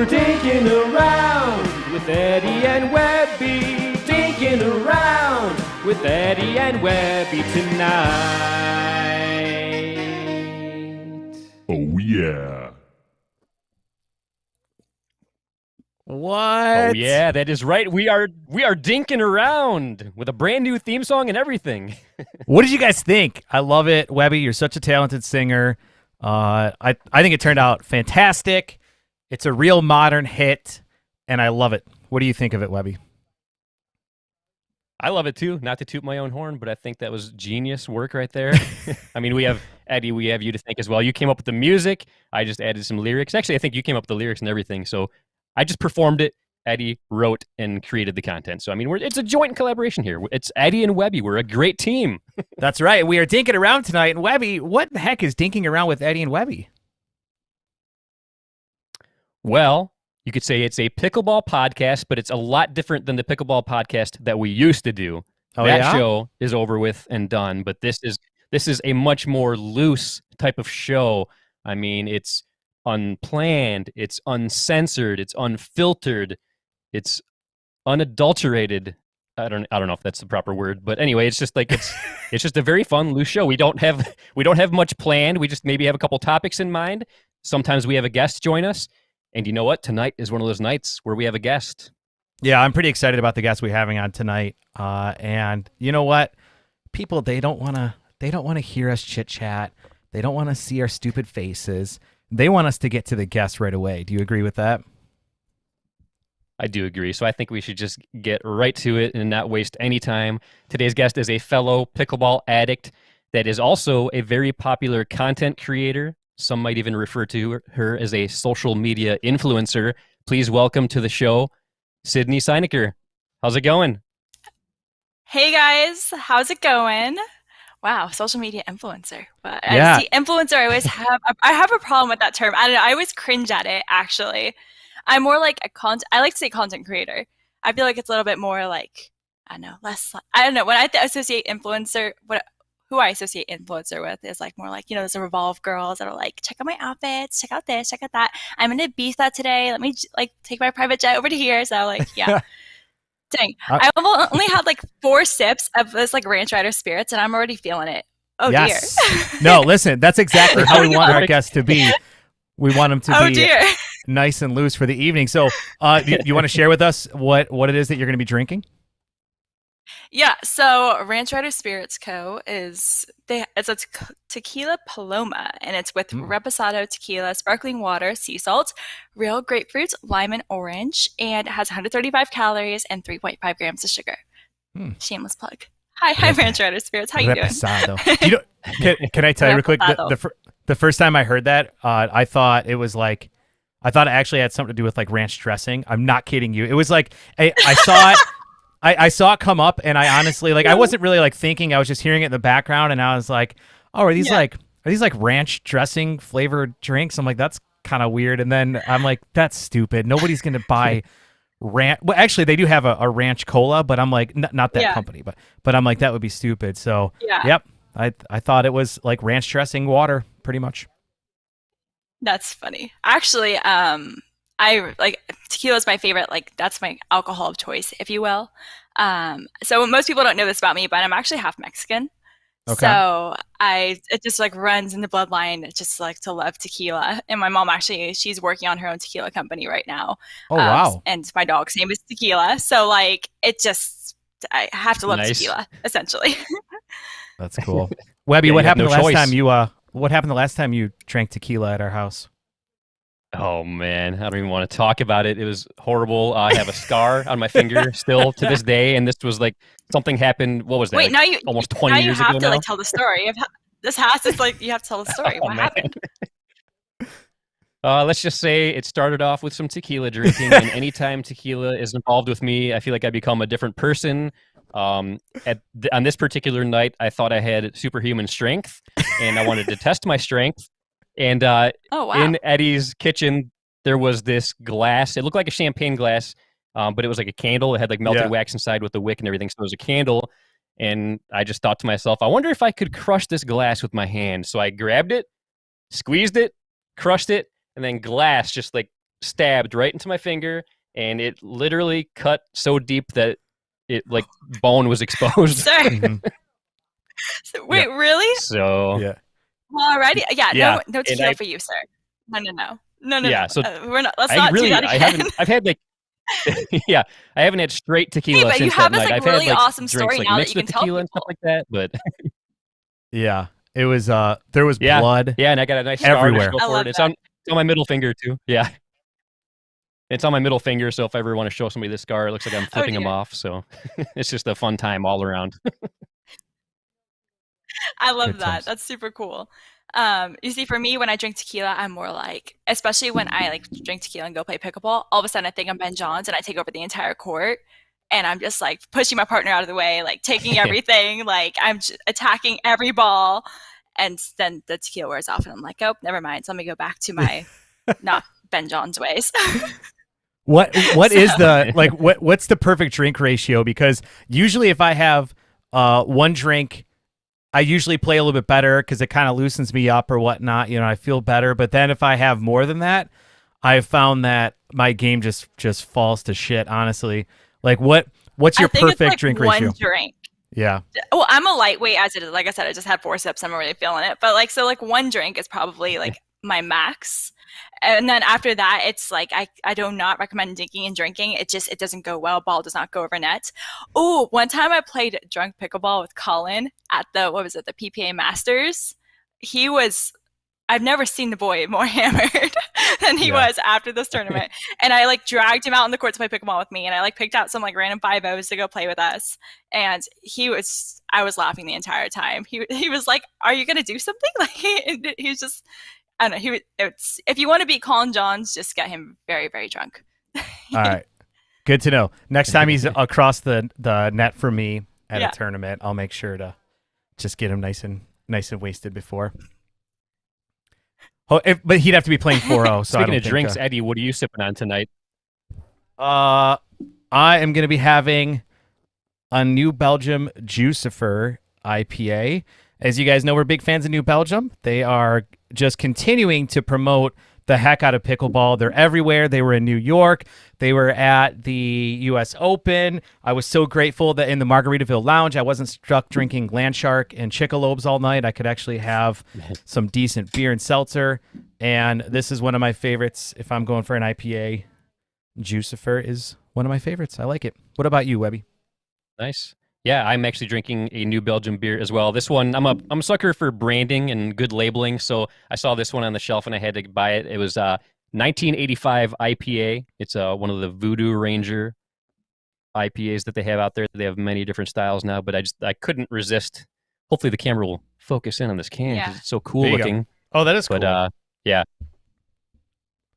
We're dinking around with Eddie and Webby. Dinking around with Eddie and Webby tonight. Oh, yeah. What? Oh yeah, that is right. We are dinking around with a brand new theme song and everything. What did you guys think? I love it, Webby. You're such a talented singer. I think it turned out fantastic. It's a real modern hit, and I love it. What do you think of it, Webby? I love it too. Not to toot my own horn, but I think that was genius work right there. I mean, Eddie, we have you to thank as well. You came up with the music. I just added some lyrics. Actually, I think you came up with the lyrics and everything. So I just performed it. Eddie wrote and created the content. So, I mean, it's a joint collaboration here. It's Eddie and Webby. We're a great team. That's right. We are dinking around tonight. And Webby, what the heck is dinking around with Eddie and Webby? Well, you could say it's a pickleball podcast, but it's a lot different than the pickleball podcast that we used to do. That show is over with and done, but this is a much more loose type of show. I mean, it's unplanned, it's uncensored, it's unfiltered, it's unadulterated. I don't know if that's the proper word, but anyway, it's just like it's just a very fun, loose show. We don't have much planned. We just maybe have a couple topics in mind. Sometimes we have a guest join us. And you know what? Tonight is one of those nights where we have a guest. Yeah, I'm pretty excited about the guest we're having on tonight. And you know what? People, they don't want to hear us chit chat. They don't want to see our stupid faces. They want us to get to the guest right away. Do you agree with that? I do agree. So I think we should just get right to it and not waste any time. Today's guest is a fellow pickleball addict that is also a very popular content creator. Some might even refer to her as a social media influencer. Please welcome to the show, Sydney Steinaker. How's it going? Hey guys, how's it going? Wow, social media influencer. But Yeah. see, influencer, I always have a problem with that term. I don't know. I always cringe at it. Actually, I'm more like I like to say content creator. I feel like it's a little bit more like I don't know, less. I don't know when I associate influencer. Who I associate influencer with is like more like, there's a Revolve girls that are like, check out my outfits, check out this, check out that. I'm in Ibiza today. Let me like take my private jet over to here. So like, yeah. Dang. I only had like 4 sips of this like Ranch Rider Spirits and I'm already feeling it. Oh yes. dear. No, listen, that's exactly how we want our guests to be. We want them to be dear. nice and loose for the evening. So you want to share with us what it is that you're going to be drinking? Yeah, so Ranch Rider Spirits Co. it's a tequila paloma, and it's with reposado tequila, sparkling water, sea salt, real grapefruit, lime, and orange, and it has 135 calories and 3.5 grams of sugar. Shameless plug. Hi, Ranch Rider Spirits. How you doing? Can I tell you real quick? The first time I heard that, I thought it actually had something to do with like ranch dressing. I'm not kidding you. It was like I saw it. I saw it come up, and I honestly I wasn't really like thinking. I was just hearing it in the background, and I was like, "Oh, are these like ranch dressing flavored drinks?" I'm like, "That's kind of weird." And then I'm like, "That's stupid. Nobody's gonna buy ranch." Well, actually, they do have a ranch cola, but I'm like, not that company, but I'm like, that would be stupid. So, yep, I thought it was like ranch dressing water, pretty much. That's funny. Actually, I like tequila is my favorite. Like that's my alcohol of choice, if you will. So most people don't know this about me, but I'm actually half Mexican. Okay. So it just like runs in the bloodline. Just like to love tequila. And my mom actually, she's working on her own tequila company right now. Oh wow! And my dog's name is Tequila. So like I have to love tequila essentially. That's cool. Webby, what happened the last time you drank tequila at our house? Oh man, I don't even want to talk about it. It was horrible. I have a scar on my finger still to this day, and this was like something happened. What was that? Wait, like, almost 20 years ago. You have to like tell the story. This has is like you have to tell the story. What happened? Let's just say it started off with some tequila drinking, and anytime tequila is involved with me, I feel like I become a different person. On this particular night, I thought I had superhuman strength, and I wanted to test my strength. And in Eddie's kitchen, there was this glass. It looked like a champagne glass, but it was like a candle. It had like melted wax inside with the wick and everything. So it was a candle. And I just thought to myself, I wonder if I could crush this glass with my hand. So I grabbed it, squeezed it, crushed it, and then glass just like stabbed right into my finger, and it literally cut so deep that it like bone was exposed. Sir. Mm-hmm. Wait, really? So yeah. Well, alrighty. Yeah, Yeah. no tequila for you, sir. No. Yeah, so we're not. Let's not do that again. I've had like yeah, I haven't had straight tequila but you since have that this night. like I've really had like awesome drinks story like now that mixed you with can tell tequila and people. stuff like that, but Yeah. It was there was blood. Yeah, and I got a nice scar everywhere. to show for it. It's on my middle finger too. Yeah. It's on my middle finger, so if I ever want to show somebody this scar, it looks like I'm flipping them off. So it's just a fun time all around. I love that. That's super cool. You see, for me, when I drink tequila, I'm more like, especially when I like drink tequila and go play pickleball, all of a sudden I think I'm Ben Johns and I take over the entire court. And I'm just like pushing my partner out of the way, like taking everything, like I'm attacking every ball. And then the tequila wears off and I'm like, oh, never mind. So let me go back to my not Ben Johns ways. What is the like what's the perfect drink ratio? Because usually if I have one drink, I usually play a little bit better because it kind of loosens me up or whatnot. You know, I feel better. But then if I have more than that, I've found that my game just falls to shit. Honestly, like what's your perfect it's like drink one ratio? Drink. Yeah. Well, I'm a lightweight as it is. Like I said, I just had 4 sips. I'm really feeling it. But like, so like one drink is probably like my max. And then after that, it's like, I do not recommend dinking and drinking. It doesn't go well. Ball does not go over net. Oh, one time I played drunk pickleball with Colin at the PPA Masters. I've never seen the boy more hammered than he was after this tournament. And I like dragged him out on the court to play pickleball with me. And I like picked out some like random 5-0s to go play with us. And I was laughing the entire time. He was like, are you going to do something? Like he was just, I don't know. If you want to beat Colin Johns, just get him very, very drunk. All right. Good to know. Next time he's across the net from me at a tournament, I'll make sure to just get him nice and wasted before. Oh, but he'd have to be playing 4-0. So Speaking of drinks, Eddie, what are you sipping on tonight? I am going to be having a New Belgium Juicifer IPA. As you guys know, we're big fans of New Belgium. They are just continuing to promote the heck out of pickleball. They're everywhere. They were in New York. They were at the U.S. Open. I was so grateful that in the Margaritaville Lounge, I wasn't stuck drinking Landshark and Chickalobes all night. I could actually have some decent beer and seltzer. And this is one of my favorites. If I'm going for an IPA, Juicifer is one of my favorites. I like it. What about you, Webby? Nice. Yeah, I'm actually drinking a New Belgium beer as well. This one, I'm a sucker for branding and good labeling, so I saw this one on the shelf and I had to buy it. It was 1985 IPA. It's one of the Voodoo Ranger IPAs that they have out there. They have many different styles now, but I couldn't resist. Hopefully the camera will focus in on this can because it's so cool looking. Oh, that is cool. But yeah,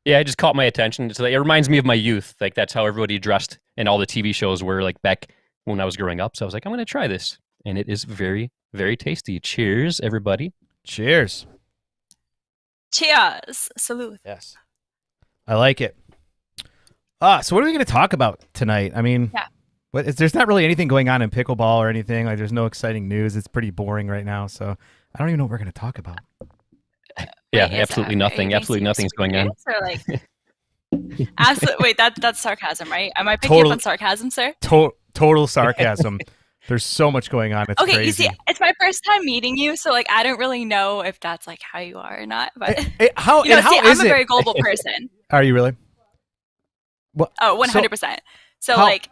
it just caught my attention. So it reminds me of my youth. Like that's how everybody dressed in all the TV shows were like back when I was growing up. So I was like, I'm going to try this. And it is very, very tasty. Cheers, everybody. Cheers. Cheers. Salute. Yes. I like it. So what are we going to talk about tonight? I mean, there's not really anything going on in pickleball or anything. Like, there's no exciting news. It's pretty boring right now. So I don't even know what we're going to talk about. Yeah, absolutely nothing. Absolutely nothing's going on. Or like, absolutely. Wait, that's sarcasm, right? Am I picking up on sarcasm, sir? Total sarcasm. There's so much going on. It's crazy. You see, it's my first time meeting you, so like I don't really know if that's like how you are or not. But how I'm a is very global person. Are you really? Well, 100%. So how, like,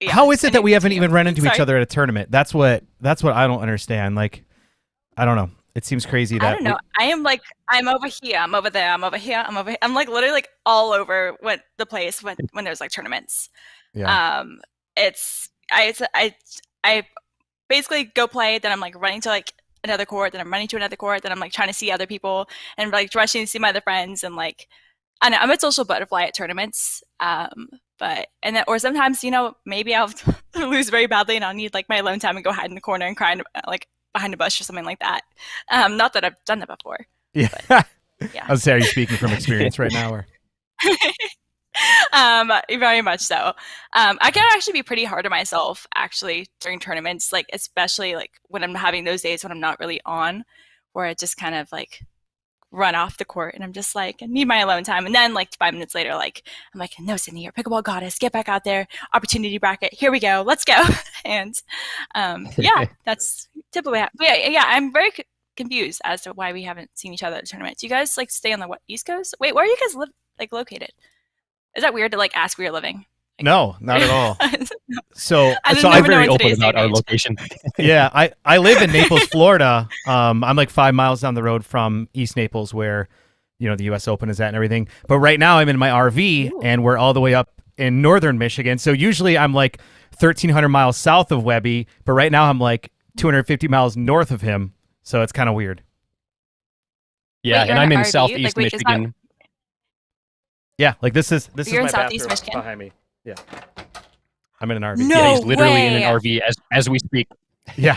how is it that we haven't even run into each other at a tournament? That's what I don't understand. Like, I don't know. It seems crazy that I don't know. I'm over here. I'm over there. I'm over here. I'm over here. I'm like literally like all over the place when there's like tournaments. Yeah. I basically go play, then I'm like running to like another court, then I'm running to another court, then I'm like trying to see other people and like rushing to see my other friends, and like I know I'm a social butterfly at tournaments. Or sometimes, maybe I'll lose very badly and I'll need like my alone time and go hide in the corner and cry like behind a bush or something like that. Not that I've done that before. Yeah. But, yeah. I was saying, are you speaking from experience right now, or? Very much so. I can actually be pretty hard on myself actually during tournaments, like especially like when I'm having those days when I'm not really on, where it just kind of like run off the court, and I'm just like, I need my alone time. And then like 5 minutes later, like I'm like, no, Sydney, you're pickleball goddess. Get back out there. Opportunity bracket. Here we go. Let's go. And yeah, that's typically. Yeah, I'm very confused as to why we haven't seen each other at the tournament. Do you guys like stay on the East Coast? Wait, where are you guys located? Is that weird to like ask where you're living? No, not at all. So I'm very open about our location. Yeah, I live in Naples, Florida. I'm like 5 miles down the road from East Naples, where the U.S. Open is at and everything. But right now I'm in my RV, and we're all the way up in northern Michigan. So usually I'm like 1,300 miles south of Webby, but right now I'm like 250 miles north of him. So it's kind of weird. Yeah, and I'm in southeast Michigan. Yeah, like this is you're my in southeast bathroom Michigan behind me. Yeah, I'm in an RV. No yeah, he's literally way. in an RV as we speak. Yeah,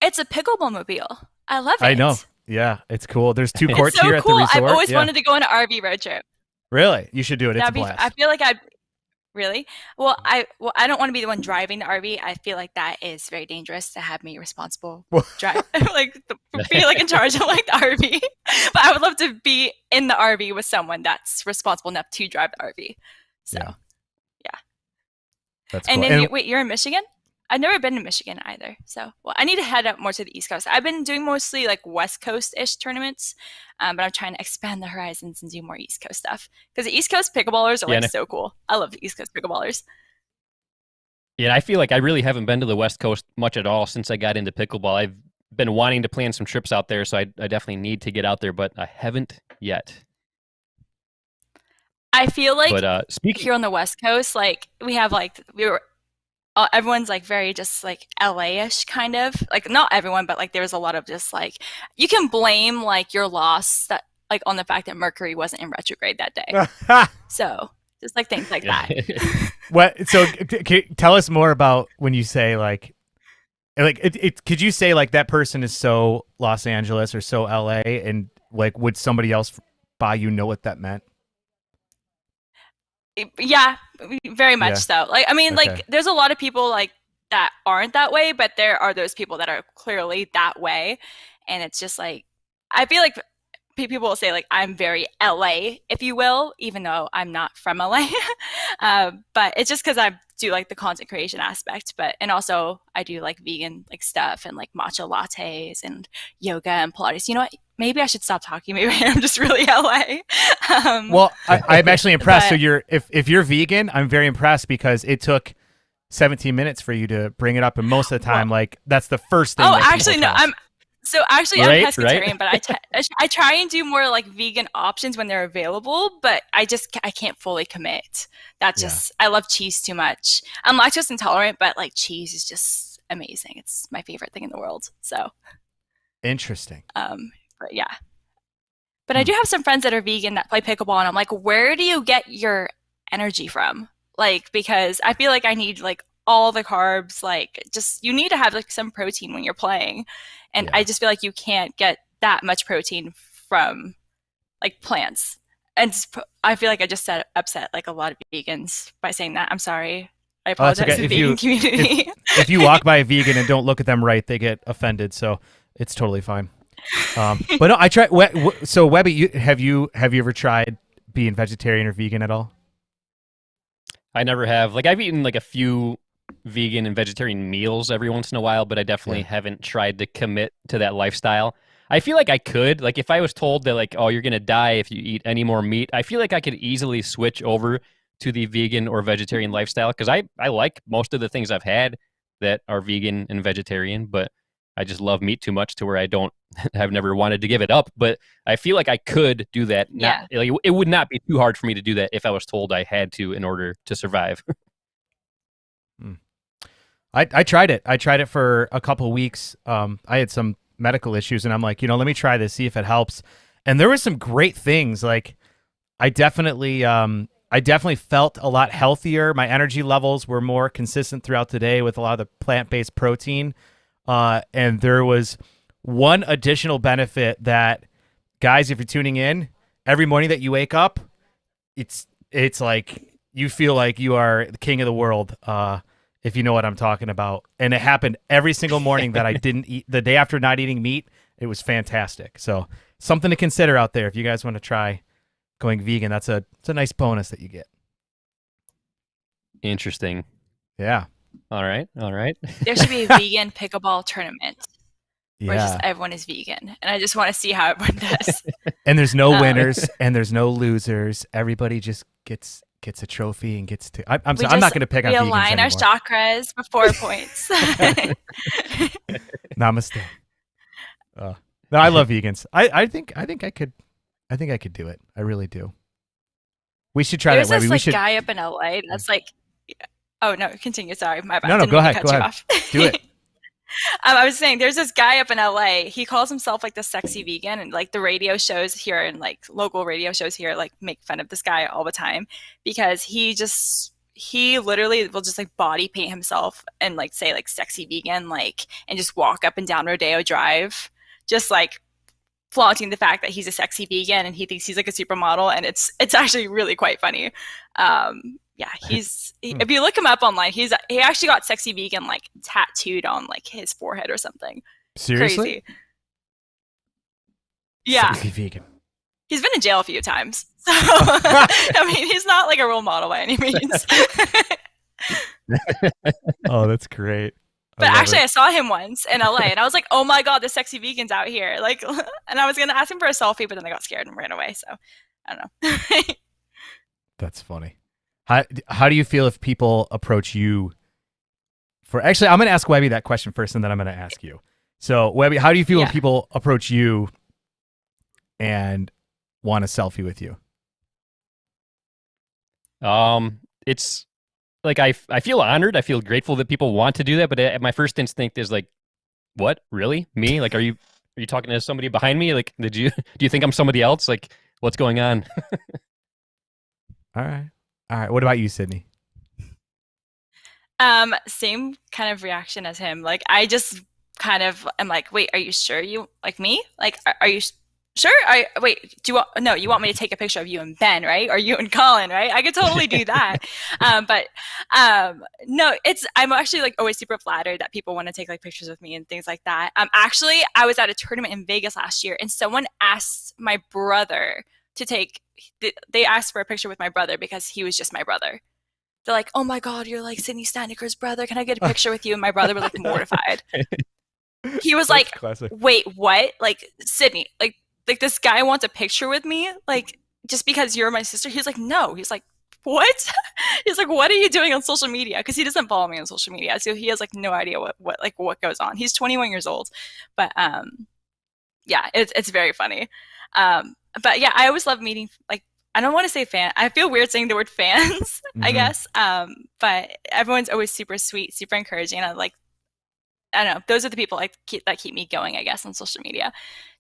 it's a pickleball mobile. I love it. I know. Yeah, it's cool. There's 2 courts it's so here cool. at the resort. I've always wanted to go on an RV road trip. Really? You should do it. It's a blast. I feel like really. Well, I don't want to be the one driving the RV. I feel like that is very dangerous to have me responsible drive, be like in charge of like the RV. But I would love to be in the RV with someone that's responsible enough to drive the RV. So, yeah. That's and cool. then you're in Michigan? I've never been to Michigan either. So, well, I need to head up more to the East Coast. I've been doing mostly like West Coast-ish tournaments, but I'm trying to expand the horizons and do more East Coast stuff. Because the East Coast pickleballers are so cool. I love the East Coast pickleballers. Yeah, I feel like I really haven't been to the West Coast much at all since I got into pickleball. I've been wanting to plan some trips out there, so I definitely need to get out there, but I haven't yet. I feel like speaking here on the West Coast, like we have like everyone's like very just like LA-ish kind of, like not everyone, but like there's a lot of just like you can blame like your loss that like on the fact that Mercury wasn't in retrograde that day. So just like things like that. What? So tell us more about when you say like could you say like that person is so Los Angeles or so LA, and like would somebody else by know what that meant? Yeah, very much so. Like, I mean, like, there's a lot of people like that aren't that way, but there are those people that are clearly that way, and it's just like I feel like people will say like I'm very LA, if you will, even though I'm not from LA. But it's just because I do like the content creation aspect, and also I do like vegan like stuff and like matcha lattes and yoga and Pilates. You know what? Maybe I should stop talking. Maybe I'm just really LA. Well, I'm actually impressed. So if you're vegan, I'm very impressed because it took 17 minutes for you to bring it up, and most of the time, like that's the first thing. Oh, actually, no. I'm pescatarian, but I try and do more like vegan options when they're available, but I can't fully commit. That's just I love cheese too much. I'm lactose intolerant, but like cheese is just amazing. It's my favorite thing in the world. So interesting. But yeah. But I do have some friends that are vegan that play pickleball, and I'm like, where do you get your energy from? Like, because I feel like I need like all the carbs, like just you need to have like some protein when you're playing. And I just feel like you can't get that much protein from like plants. And I feel like I just upset like a lot of vegans by saying that. I'm sorry. I apologize to the vegan community. If you walk by a vegan and don't look at them right, they get offended. So it's totally fine. But no, I try. So Webby, have you ever tried being vegetarian or vegan at all? I never have. Like I've eaten like a few vegan and vegetarian meals every once in a while, but I definitely haven't tried to commit to that lifestyle. I feel like I could. Like if I was told that like, oh, you're gonna die if you eat any more meat, I feel like I could easily switch over to the vegan or vegetarian lifestyle because I like most of the things I've had that are vegan and vegetarian, but I just love meat too much to where I've never wanted to give it up, but I feel like I could do that. Like, it would not be too hard for me to do that if I was told I had to in order to survive. I tried it. I tried it for a couple of weeks. I had some medical issues, and I'm like, let me try this, see if it helps. And there were some great things. Like, I definitely felt a lot healthier. My energy levels were more consistent throughout the day with a lot of the plant-based protein. And there was one additional benefit that, guys, if you're tuning in, every morning that you wake up, it's like you feel like you are the king of the world, if you know what I'm talking about. And it happened every single morning that I didn't eat. The day after not eating meat, It was fantastic. So something to consider out there if you guys want to try going vegan. It's a nice bonus that you get. Interesting. Yeah. All right. There should be a vegan pickleball tournament where Yeah. just everyone is vegan, and I just want to see how everyone does. And there's no winners and there's no losers. Everybody just gets a trophy and gets to. I'm not going to pick on vegans anymore. We align our chakras before points. Namaste. No, I love vegans. I think I could do it. I really do. We should try There's that, Webby. this guy up in LA that's like, oh no, continue. Sorry, my bad. No, go ahead. Cut you off. Do it. I was saying there's this guy up in LA. He calls himself like the sexy vegan, and like the radio shows here and like local radio shows here like make fun of this guy all the time because he literally will just like body paint himself and like say like sexy vegan like and just walk up and down Rodeo Drive just like flaunting the fact that he's a sexy vegan and he thinks he's like a supermodel, and it's actually really quite funny. Yeah, if you look him up online, he actually got sexy vegan like tattooed on like his forehead or something. Seriously? Crazy. Yeah. Sexy vegan. He's been in jail a few times. So I mean, he's not like a role model by any means. Oh, that's great. But actually, I saw him once in LA, and I was like, "Oh my god, the sexy vegan's out here!" Like, and I was gonna ask him for a selfie, but then I got scared and ran away. So, I don't know. That's funny. How do you feel if people approach you for? Actually, I'm gonna ask Webby that question first, and then I'm gonna ask you. So, Webby, how do you feel when people approach you and want a selfie with you? It's like I feel honored. I feel grateful that people want to do that. But my first instinct is like, what? Really? Me? Like, are you talking to somebody behind me? Like, do you think I'm somebody else? Like, what's going on? All right. What about you, Sydney? Same kind of reaction as him. Like, I just kind of am like, wait, are you sure you like me? Like, are you sure? You want me to take a picture of you and Ben, right? Or you and Colin, right? I could totally do that. No, I'm actually like always super flattered that people want to take like pictures with me and things like that. Actually, I was at a tournament in Vegas last year, and someone asked my brother to they asked for a picture with my brother because he was just my brother. They're like, oh my god, you're like Sydney Steinaker's brother. Can I get a picture with you? And my brother was like mortified. He was like, classic. Wait, what? Like, Sydney, like this guy wants a picture with me? Like, just because you're my sister? He's like, no. He's like, what? He's like, what are you doing on social media? Because he doesn't follow me on social media. So he has like no idea what goes on. He's 21 years old. But yeah, it's very funny. But yeah, I always love meeting, like, I don't want to say fan. I feel weird saying the word fans, I guess. But everyone's always super sweet, super encouraging. I don't know. Those are the people that keep me going, I guess, on social media.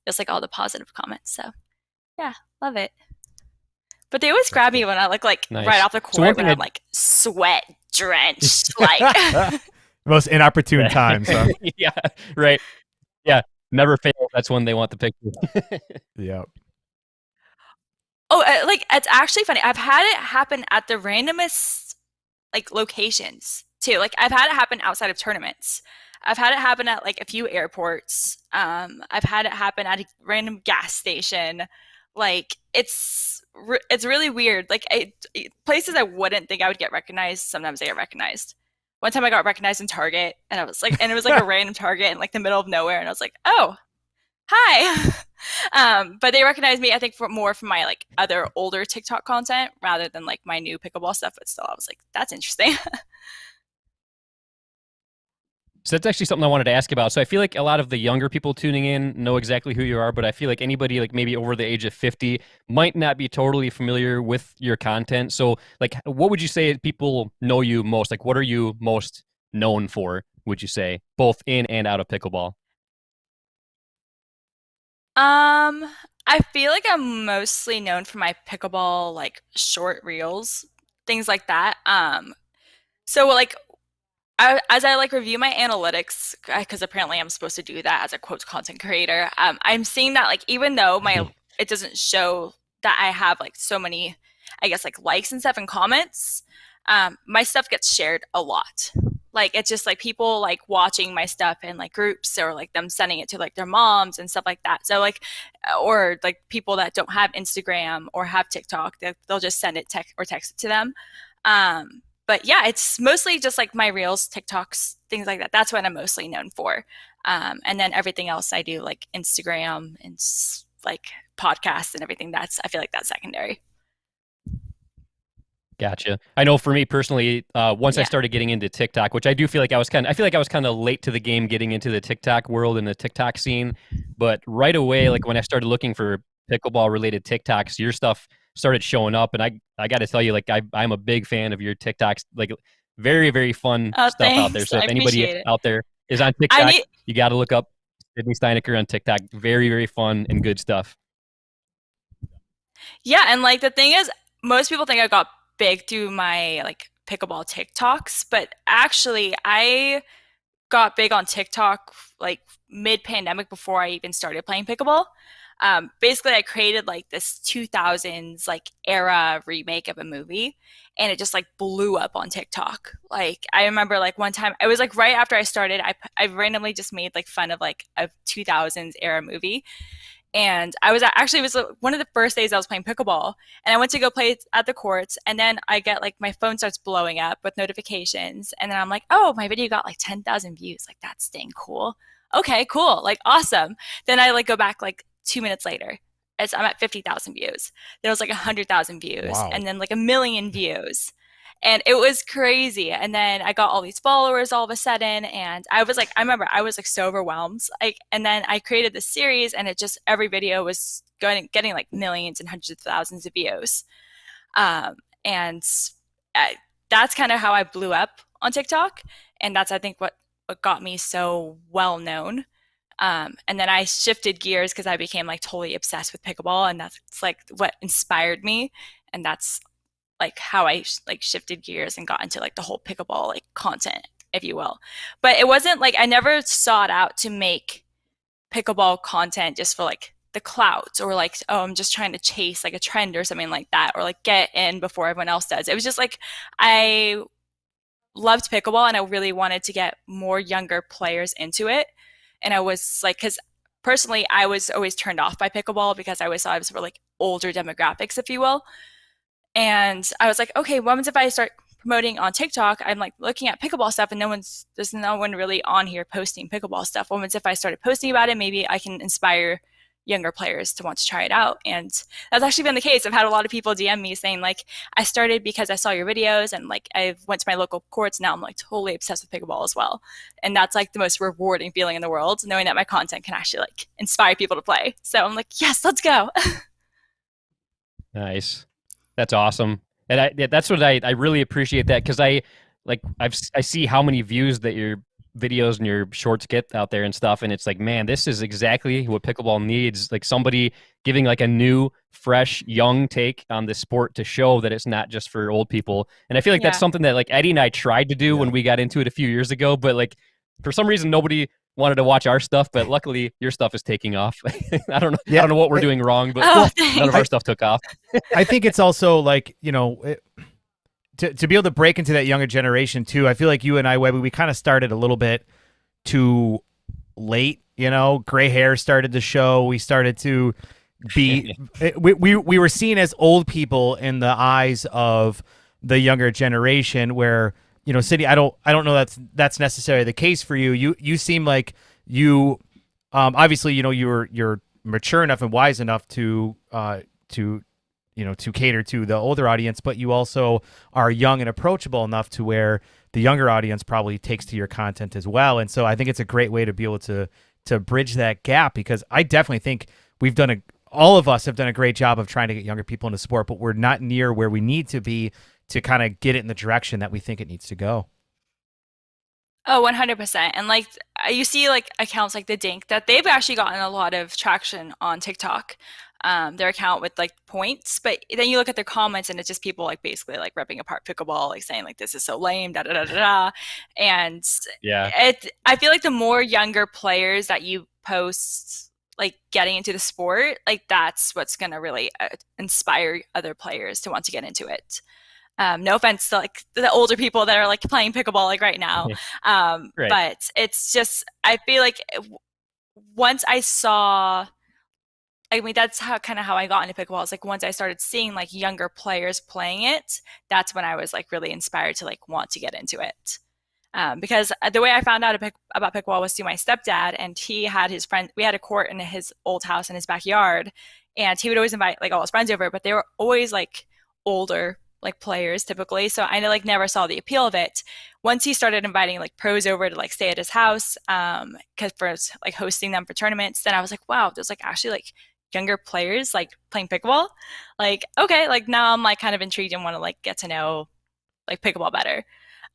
Just like all the positive comments. So yeah, love it. But they always grab me when I look like nice. Right off the court when I'm like sweat drenched, like most inopportune times. Huh? Yeah, right. Yeah, never fail. That's when they want the picture. Yeah. Oh, like it's actually funny. I've had it happen at the randomest like locations too. Like I've had it happen outside of tournaments. I've had it happen at like a few airports. I've had it happen at a random gas station. Like it's really weird. Like places I wouldn't think I would get recognized. Sometimes I get recognized. One time I got recognized in Target, and I was like, and it was like a random Target in like the middle of nowhere, and I was like, oh, hi. But they recognized me, I think, more from my like other older TikTok content rather than like my new pickleball stuff. But still, I was like, that's interesting. So that's actually something I wanted to ask about. So I feel like a lot of the younger people tuning in know exactly who you are, but I feel like anybody like maybe over the age of 50 might not be totally familiar with your content. So like, what would you say people know you most? Like, what are you most known for, would you say, both in and out of pickleball? I feel like I'm mostly known for my pickleball like short reels, things like that. So like as I like review my analytics, because apparently I'm supposed to do that as a quote content creator, I'm seeing that like even though it doesn't show that I have like so many, I guess like likes and stuff and comments, my stuff gets shared a lot. Like, it's just like people like watching my stuff in like groups, or like them sending it to like their moms and stuff like that. So like, or like people that don't have Instagram or have TikTok, they'll just send it text it to them. But yeah, it's mostly just like my reels, TikToks, things like that. That's what I'm mostly known for. And then everything else I do, like Instagram and like podcasts and everything, I feel like that's secondary. Gotcha. I know for me personally, once I started getting into TikTok, which I feel like I was kind of late to the game getting into the TikTok world and the TikTok scene. But right away, like when I started looking for pickleball related TikToks, your stuff started showing up. And I got to tell you, like, I'm a big fan of your TikToks, like very, very fun stuff out there. So if anybody out there is on TikTok, you got to look up Sydney Steinaker on TikTok. Very, very fun and good stuff. Yeah. And like the thing is, most people think I got big through my like pickleball TikToks, but actually I got big on TikTok like mid-pandemic, before I even started playing pickleball. Basically I created like this 2000s like era remake of a movie, and it just like blew up on TikTok. Like I remember like one time, it was like right after I started, I randomly just made like fun of like a 2000s era movie. And it was one of the first days I was playing pickleball, and I went to go play at the courts, and then I get like my phone starts blowing up with notifications, and then I'm like, oh, my video got like 10,000 views. Like, that's dang cool. Okay, cool. Like, awesome. Then I like go back like 2 minutes later. I'm at 50,000 views. Then it was like 100,000 views, wow. And then like 1 million views. And it was crazy. And then I got all these followers all of a sudden. And I remember I was like so overwhelmed. And then I created this series, and every video was getting like millions and hundreds of thousands of views. That's kind of how I blew up on TikTok. And that's, I think, what got me so well known. And then I shifted gears because I became like totally obsessed with pickleball, and that's like what inspired me. And that's like how I like shifted gears and got into like the whole pickleball like content, if you will. But it wasn't like, I never sought out to make pickleball content just for like the clout, or like, oh, I'm just trying to chase like a trend or something like that, or like get in before everyone else does. It was just like, I loved pickleball, and I really wanted to get more younger players into it. And I was like, because personally I was always turned off by pickleball because I always thought it was for like older demographics, if you will. And I was like, okay, what happens if I start promoting on TikTok? I'm like looking at pickleball stuff, and there's no one really on here posting pickleball stuff. What happens if I started posting about it? Maybe I can inspire younger players to want to try it out. And that's actually been the case. I've had a lot of people DM me saying like, I started because I saw your videos, and like I went to my local courts. Now I'm like totally obsessed with pickleball as well. And that's like the most rewarding feeling in the world, knowing that my content can actually like inspire people to play. So I'm like, yes, let's go. Nice. That's awesome. And that's what I really appreciate that, because I see how many views that your videos and your shorts get out there and stuff. And it's like, man, this is exactly what pickleball needs. Like somebody giving like a new, fresh, young take on the sport to show that it's not just for old people. And I feel like that's something that like Eddie and I tried to do when we got into it a few years ago, but like for some reason, nobody wanted to watch our stuff, but luckily your stuff is taking off. I don't know. I don't know what we're doing wrong, but none of our stuff took off. I think it's also like, to be able to break into that younger generation too. I feel like you and I, Webby, we kind of started a little bit too late, gray hair started to show. We started to be, we were seen as old people in the eyes of the younger generation, where, Sydney, I don't know that's necessarily the case for you. You seem like you, obviously, you're mature enough and wise enough to cater to the older audience, but you also are young and approachable enough to where the younger audience probably takes to your content as well. And so I think it's a great way to be able to bridge that gap, because I definitely think all of us have done a great job of trying to get younger people into sport, but we're not near where we need to be to kind of get it in the direction that we think it needs to go. Oh, 100%. And like you see like accounts like the Dink, that they've actually gotten a lot of traction on TikTok, their account with like points, but then you look at their comments and it's just people like basically like ripping apart pickleball, like saying like, this is so lame, da da da da da. And I feel like the more younger players that you post like getting into the sport, like that's what's going to really inspire other players to want to get into it. No offense to like the older people that are like playing pickleball like right now. Right. But it's just, I feel like once I saw, I mean, that's how I got into pickleball. It's like once I started seeing like younger players playing it, that's when I was like really inspired to like want to get into it. Because the way I found out about pickleball was through my stepdad, and he had his friend. We had a court in his old house in his backyard, and he would always invite like all his friends over, but they were always like older like players typically. So I like never saw the appeal of it. Once he started inviting like pros over to like stay at his house, because for like hosting them for tournaments, then I was like, wow, there's like actually like younger players like playing pickleball. Like, okay, like now I'm like kind of intrigued and want to like get to know like pickleball better.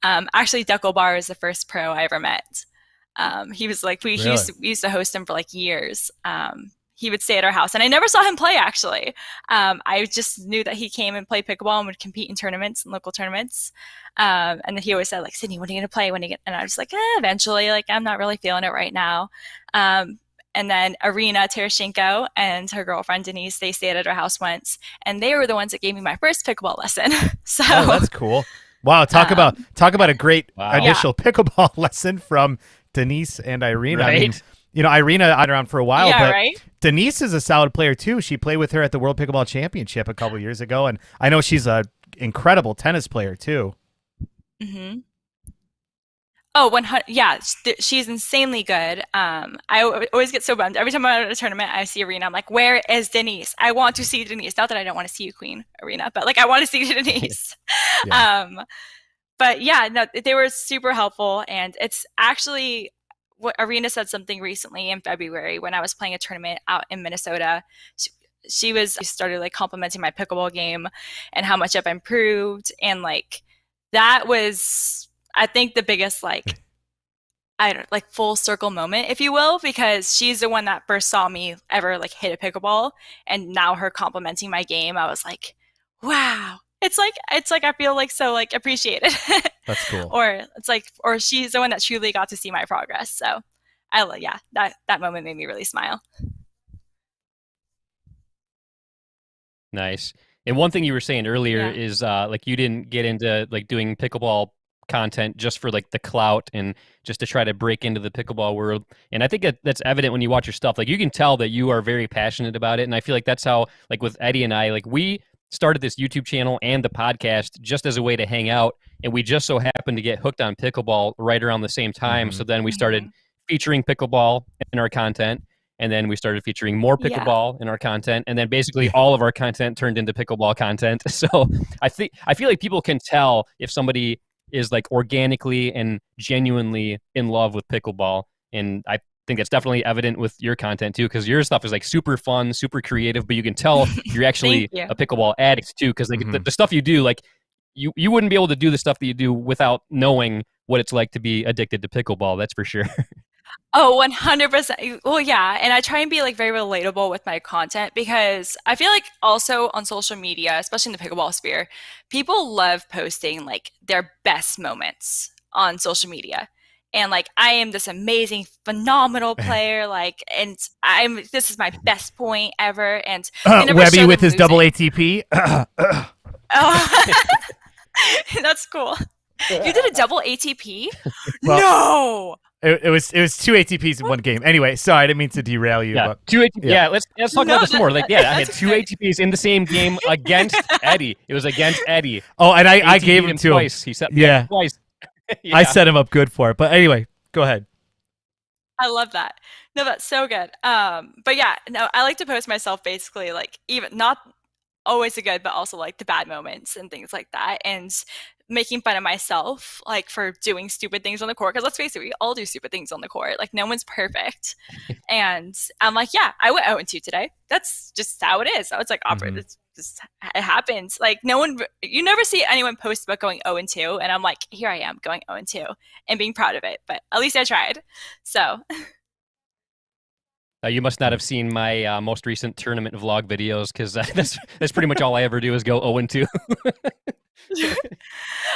Actually, DUPR is the first pro I ever met. He was like, we used to host him for like years. He would stay at our house, and I never saw him play actually. I just knew that he came and played pickleball and would compete in tournaments and local tournaments. And then he always said like, Sydney, when are you gonna play? When are you gonna? And I was like, eventually. Like, I'm not really feeling it right now. And then Irina Tereshchenko and her girlfriend Denise, they stayed at our house once, and they were the ones that gave me my first pickleball lesson. So that's cool. Wow, talk about a great initial pickleball lesson from Denise and Irina. Right? I mean, you know, Irina I've been around for a while, but right? Denise is a solid player too. She played with her at the World Pickleball Championship a couple years ago, and I know she's an incredible tennis player too. Mm-hmm. Oh, 100. Yeah, she's insanely good. I always get so bummed. Every time I'm at a tournament, I see Irina. I'm like, where is Denise? I want to see Denise. Not that I don't want to see you, Queen Irina, but like I want to see Denise. But yeah, no, they were super helpful. And it's actually what Irina said something recently in February when I was playing a tournament out in Minnesota. She started like complimenting my pickleball game and how much I've improved. And like, that was, I think, the biggest like full circle moment, if you will, because she's the one that first saw me ever like hit a pickleball, and now her complimenting my game, I was like, wow. It's like I feel like so like appreciated. That's cool. or she's the one that truly got to see my progress. So that moment made me really smile. Nice. And one thing you were saying earlier is like you didn't get into like doing pickleball content just for like the clout and just to try to break into the pickleball world. And I think that's evident when you watch your stuff. Like you can tell that you are very passionate about it. And I feel like that's how, like with Eddie and I, like we started this YouTube channel and the podcast just as a way to hang out. And we just so happened to get hooked on pickleball right around the same time. Mm-hmm. So then we started featuring pickleball in our content. And then we started featuring more pickleball in our content. And then basically all of our content turned into pickleball content. So I feel like people can tell if somebody is like organically and genuinely in love with pickleball. And I think that's definitely evident with your content too, because your stuff is like super fun, super creative, but you can tell you're actually a pickleball addict too. Because like the stuff you do, like you wouldn't be able to do the stuff that you do without knowing what it's like to be addicted to pickleball. That's for sure. Oh, 100%. Well, yeah. And I try and be like very relatable with my content, because I feel like also on social media, especially in the pickleball sphere, people love posting like their best moments on social media. And like, I am this amazing, phenomenal player. Like, and this is my best point ever. And Webby with his double ATP. Oh, that's cool. You did a double ATP? Well, no. It was 2 ATPs in one game. Anyway, sorry, I didn't mean to derail you. Yeah, but, 2 ATPs. Yeah, let's talk about this more. Like, I had 2 ATPs in the same game against Eddie. It was against Eddie. Oh, and I gave him to twice. Him. He set me up twice. I set him up good for it. But anyway, go ahead. I love that. No, that's so good. But yeah, no, I like to post myself basically like even not always the good, but also like the bad moments and things like that, and making fun of myself like for doing stupid things on the court, because let's face it, we all do stupid things on the court. Like no one's perfect. And I'm like, yeah, I went 0-2 today. That's just how it is. I was like, it's just, it happens. Like you never see anyone post about going 0-2, and I'm like, here I am going 0-2 and being proud of it, but at least I tried. So you must not have seen my most recent tournament vlog videos, because that's pretty much all I ever do is go 0-2.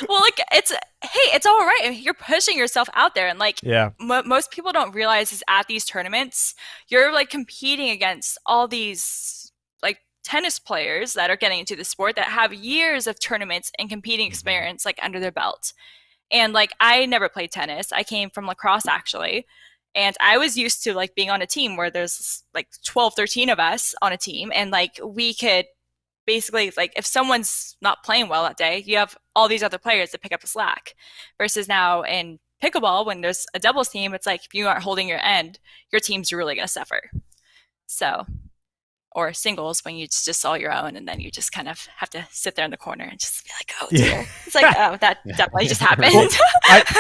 Well, like it's all right. I mean, you're pushing yourself out there, and like most people don't realize is at these tournaments, you're like competing against all these like tennis players that are getting into the sport that have years of tournaments and competing experience like under their belt. And like I never played tennis. I came from lacrosse actually. And I was used to like being on a team where there's like 12, 13 of us on a team, and like we could basically, like, if someone's not playing well that day, you have all these other players to pick up the slack. Versus now in pickleball, when there's a doubles team, it's like if you aren't holding your end, your team's really going to suffer. So, or singles when you just all your own, and then you just kind of have to sit there in the corner and just be like, oh dear. Yeah. It's like, oh, that definitely just happened. Well,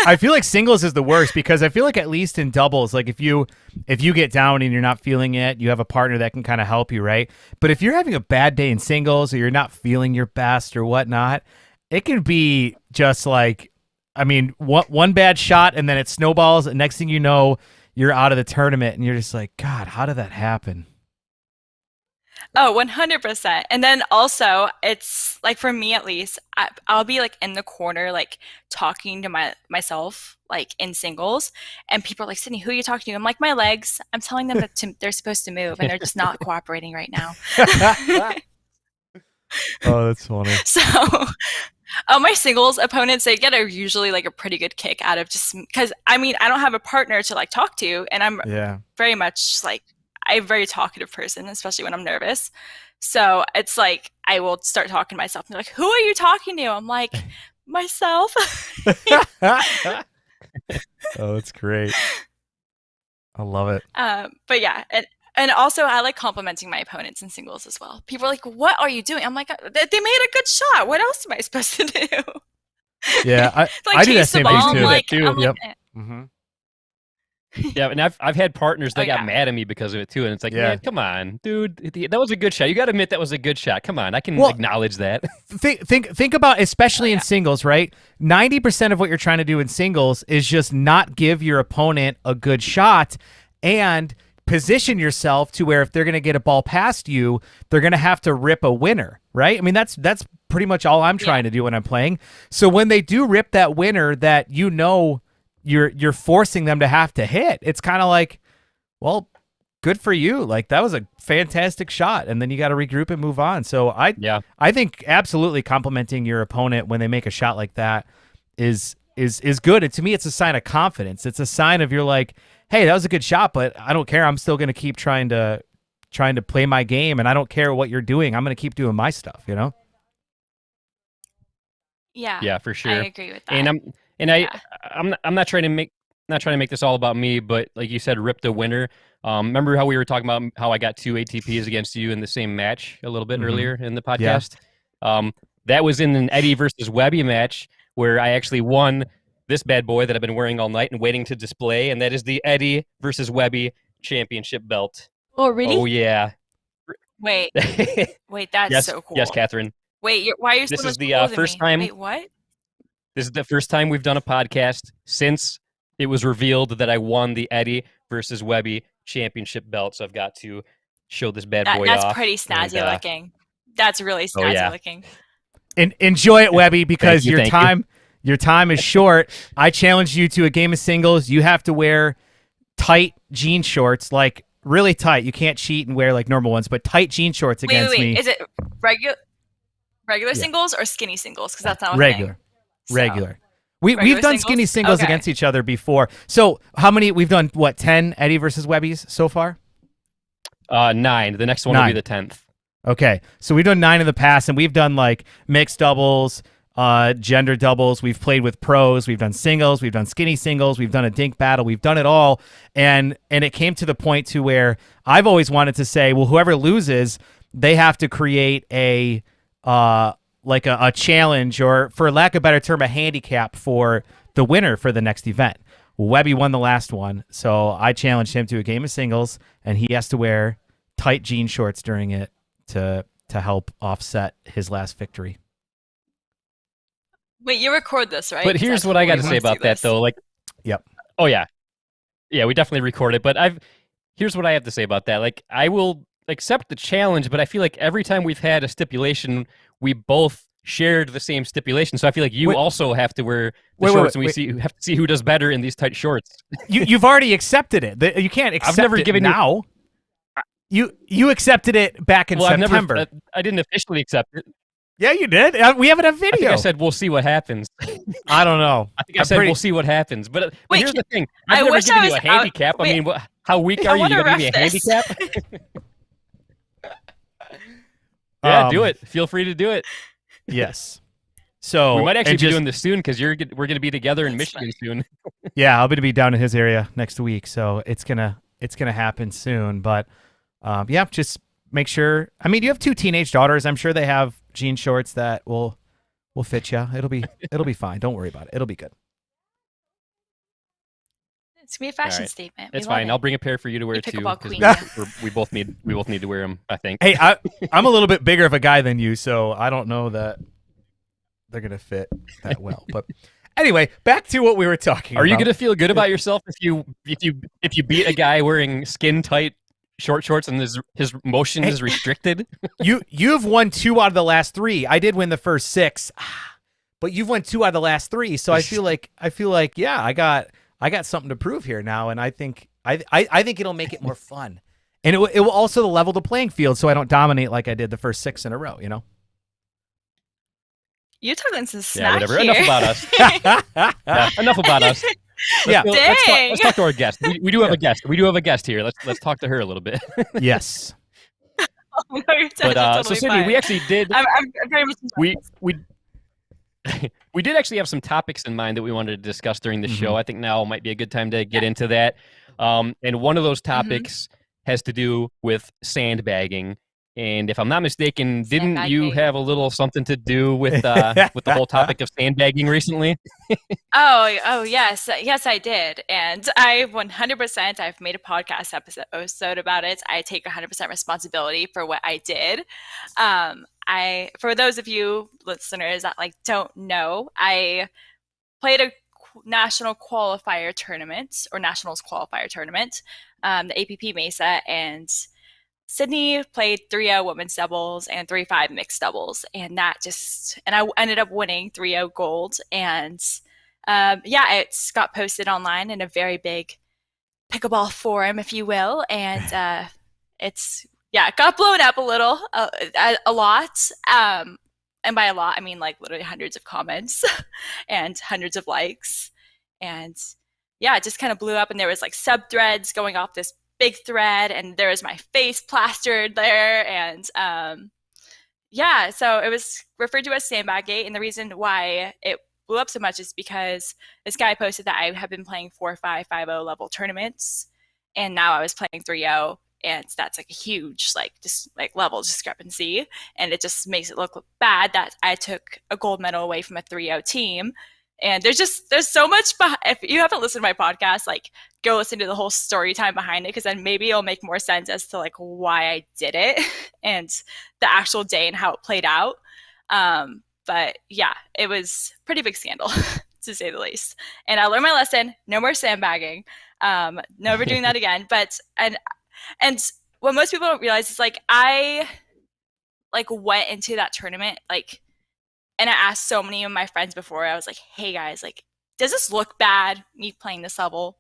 I feel like singles is the worst, because I feel like at least in doubles, like if you get down and you're not feeling it, you have a partner that can kind of help you, right? But if you're having a bad day in singles, or you're not feeling your best or whatnot, it can be just like, I mean, one bad shot and then it snowballs, and next thing you know, you're out of the tournament, and you're just like, God, how did that happen? Oh, 100%. And then also, it's like, for me at least, I'll be like in the corner, like talking to myself, like in singles, and people are like, Sydney, who are you talking to? I'm like, my legs. I'm telling them that they're supposed to move, and they're just not cooperating right now. Oh, that's funny. So, my singles opponents, they get usually like a pretty good kick out of, just because, I mean, I don't have a partner to like talk to, and I'm very much like, I'm a very talkative person, especially when I'm nervous. So it's like I will start talking to myself, and they're like, who are you talking to? I'm like, myself. Oh, that's great. I love it. But yeah, and also I like complimenting my opponents in singles as well. People are like, what are you doing? I'm like, they made a good shot. What else am I supposed to do? Yeah, like, I do that same thing too. Like, yep. Like, mm-hmm. Yeah, and I've had partners that got mad at me because of it too, and it's like, man, come on, dude, that was a good shot. You got to admit that was a good shot. Come on, I can acknowledge that. Think about, especially in singles, right? 90% of what you're trying to do in singles is just not give your opponent a good shot, and position yourself to where if they're going to get a ball past you, they're going to have to rip a winner, right? I mean, that's pretty much all I'm trying to do when I'm playing. So when they do rip that winner that you know you're forcing them to have to hit, it's kind of like, well, good for you. Like, that was a fantastic shot, and then you got to regroup and move on. So I think absolutely complimenting your opponent when they make a shot like that is good. And to me, it's a sign of confidence. It's a sign of, you're like, hey, that was a good shot, but I don't care. I'm still going to keep trying to play my game, and I don't care what you're doing. I'm going to keep doing my stuff, you know? Yeah, for sure. I agree with that. And I'm not trying to make this all about me, but like you said, rip the winner. Remember how we were talking about how I got 2 ATPs against you in the same match a little bit earlier in the podcast? Yeah. That was in an Eddie versus Webby match where I actually won this bad boy that I've been wearing all night and waiting to display, and that is the Eddie versus Webby championship belt. Oh, really? Oh, yeah. Wait, that's so cool. Yes, Catherine. Wait, why are you so This much is the cooler than first me? time. Wait, what? This is the first time we've done a podcast since it was revealed that I won the Eddie versus Webby championship belt. So I've got to show this bad boy off. That's pretty snazzy looking. That's really snazzy looking. And enjoy it, Webby, because your time is short. I challenged you to a game of singles. You have to wear tight jean shorts, like really tight. You can't cheat and wear like normal ones, but tight jean shorts against me. Is it regular singles or skinny singles? Because that's not regular. So, regular. We've done skinny singles against each other before. So how many? We've done 10 Eddie versus Webbies so far? 9. The next one will be the 10th. Okay, so we've done 9 in the past, and we've done like mixed doubles, gender doubles. We've played with pros. We've done singles. We've done skinny singles. We've done a dink battle. We've done it all, and it came to the point to where I've always wanted to say, well, whoever loses, they have to create a challenge, or for lack of a better term, a handicap for the winner for the next event. Well, Webby won the last one, so I challenged him to a game of singles, and he has to wear tight jean shorts during it to help offset his last victory. Wait, you record this, right? But here's what I got to say about that, though. Like, yep. Oh yeah, we definitely record it. But here's what I have to say about that. Like, I will accept the challenge, but I feel like every time we've had a stipulation, we both shared the same stipulation. So I feel like you also have to wear the shorts, and we have to see who does better in these tight shorts. You've already accepted it. You can't accept I've never it given now. You accepted it back in September. I didn't officially accept it. Yeah, you did. We have it on video. I said we'll see what happens. I don't know. I think I said we'll see what happens. But here's the thing: I've never given you a handicap. I mean, how weak are you? You gonna give me a handicap? Yeah, do it. Feel free to do it. Yes. So we might actually be doing this soon because we're going to be together in Michigan soon. Yeah, I'm going to be down in his area next week, so it's gonna happen soon. But yeah, just make sure. I mean, you have 2 teenage daughters. I'm sure they have jean shorts that will fit you. It'll be fine. Don't worry about it. It'll be good. It's gonna be a fashion statement. It's fine. I'll bring a pair for you to wear too. We both need to wear them. I think. Hey, I'm a little bit bigger of a guy than you, so I don't know that they're gonna fit that well. But anyway, back to what we were talking about. Are you gonna feel good about yourself if you beat a guy wearing skin tight short shorts and his motion is restricted? You've won 2 out of the last 3. I did win the first 6, but you've won 2 out of the last 3. So I feel like yeah, I got something to prove here now, and I think it'll make it more fun, and it will also level the playing field, so I don't dominate like I did the first 6 in a row. You know. You're talking some snack whatever. here. Enough about us. Enough about us. Let's talk to our guest. We do have a guest. We do have a guest here. Let's talk to her a little bit. Yes. Oh, no, totally so Cindy, fine. we actually did. I'm very much we did actually have some topics in mind that we wanted to discuss during the show. I think now might be a good time to get into that. And one of those topics has to do with sandbagging. And if I'm not mistaken, didn't you have a little something to do with the whole topic of sandbagging recently? Oh yes, I did, and I 100%. I've made a podcast episode about it. I take 100% responsibility for what I did. For those of you listeners that don't know, I played a national qualifier tournament or nationals qualifier tournament, the APP Mesa, and Sydney played 3-0 women's doubles and 3-5 mixed doubles, and I ended up winning 3-0 gold. And it's got posted online in a very big pickleball forum, if you will, and it got blown up a little, a lot. And by a lot, I mean literally hundreds of comments and hundreds of likes, and it just kind of blew up. And there was sub threads going off this big thread, and there was my face plastered there, and so it was referred to as Sandbagging. And the reason why it blew up so much is because this guy posted that I have been playing 4-5, 5-0 level tournaments, and now I was playing 3-0, and that's a huge level discrepancy, and it just makes it look bad that I took a gold medal away from a 3-0 team. And there's so much if you haven't listened to my podcast, go listen to the whole story time behind it, because then maybe it'll make more sense as to why I did it and the actual day and how it played out. But yeah, it was a pretty big scandal to say the least. And I learned my lesson: no more sandbagging, never doing that again. But and what most people don't realize is I went into that tournament and I asked so many of my friends before. I was like, hey guys, does this look bad, me playing this level?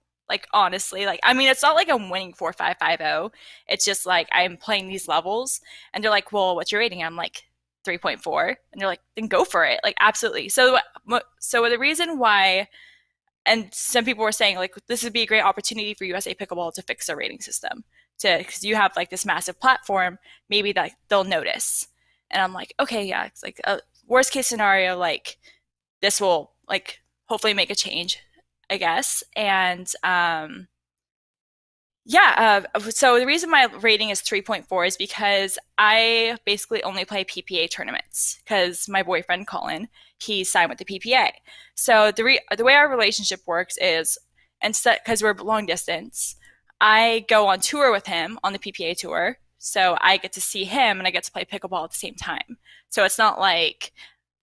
Honestly, I mean, it's not I'm winning 4-5, 5-0. It's just I'm playing these levels. And they're like, well, what's your rating? I'm 3.4. And they're like, then go for it. Absolutely. So the reason why, and some people were saying this would be a great opportunity for USA Pickleball to fix their rating system, because you have this massive platform, maybe that they'll notice. And I'm like, okay, yeah, it's worst case scenario, this will hopefully make a change, I guess. And so the reason my rating is 3.4 is because I basically only play PPA tournaments, because my boyfriend Colin, he signed with the PPA. So the way our relationship works is, because we're long distance, I go on tour with him on the PPA tour. So I get to see him and I get to play pickleball at the same time. So it's not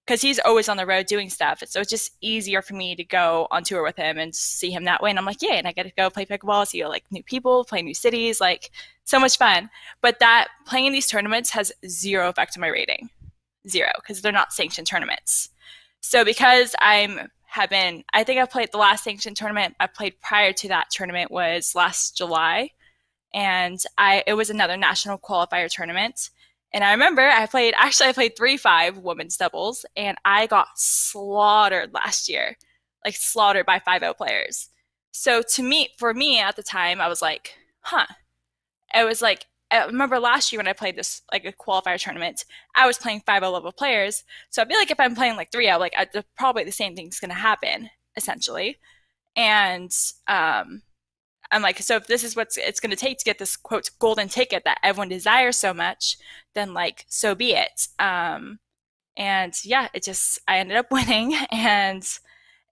because he's always on the road doing stuff. So it's just easier for me to go on tour with him and see him that way. And I'm like, yeah, and I get to go play pickleball, see new people, play new cities, so much fun. But that playing in these tournaments has zero effect on my rating. Zero, because they're not sanctioned tournaments. So because I think I played the last sanctioned tournament I played prior to that tournament was last July. and it was another national qualifier tournament. And I remember I played 3-5 women's doubles, and I got slaughtered last year, like slaughtered by 5-0 players. So for me at the time, I was like, huh. It was like, I remember last year when I played this, like a qualifier tournament, I was playing 5-0 level players. So I feel like if I'm playing like 3-0, like probably the same thing's going to happen, essentially. And I'm like, so if this is what it's going to take to get this quote golden ticket that everyone desires so much, then like, so be it. And yeah, I ended up winning. And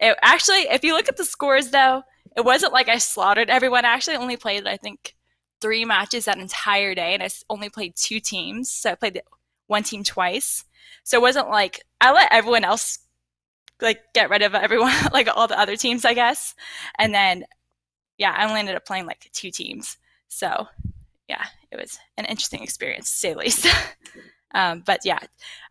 it actually, if you look at the scores though, it wasn't like I slaughtered everyone. I actually only played, I think, 3 matches that entire day, and I only played 2 teams. So I played one team twice. So it wasn't like I let everyone else like get rid of everyone, like all the other teams, I guess. And then yeah, I only ended up playing like 2 teams. So yeah, it was an interesting experience to say the least. But yeah,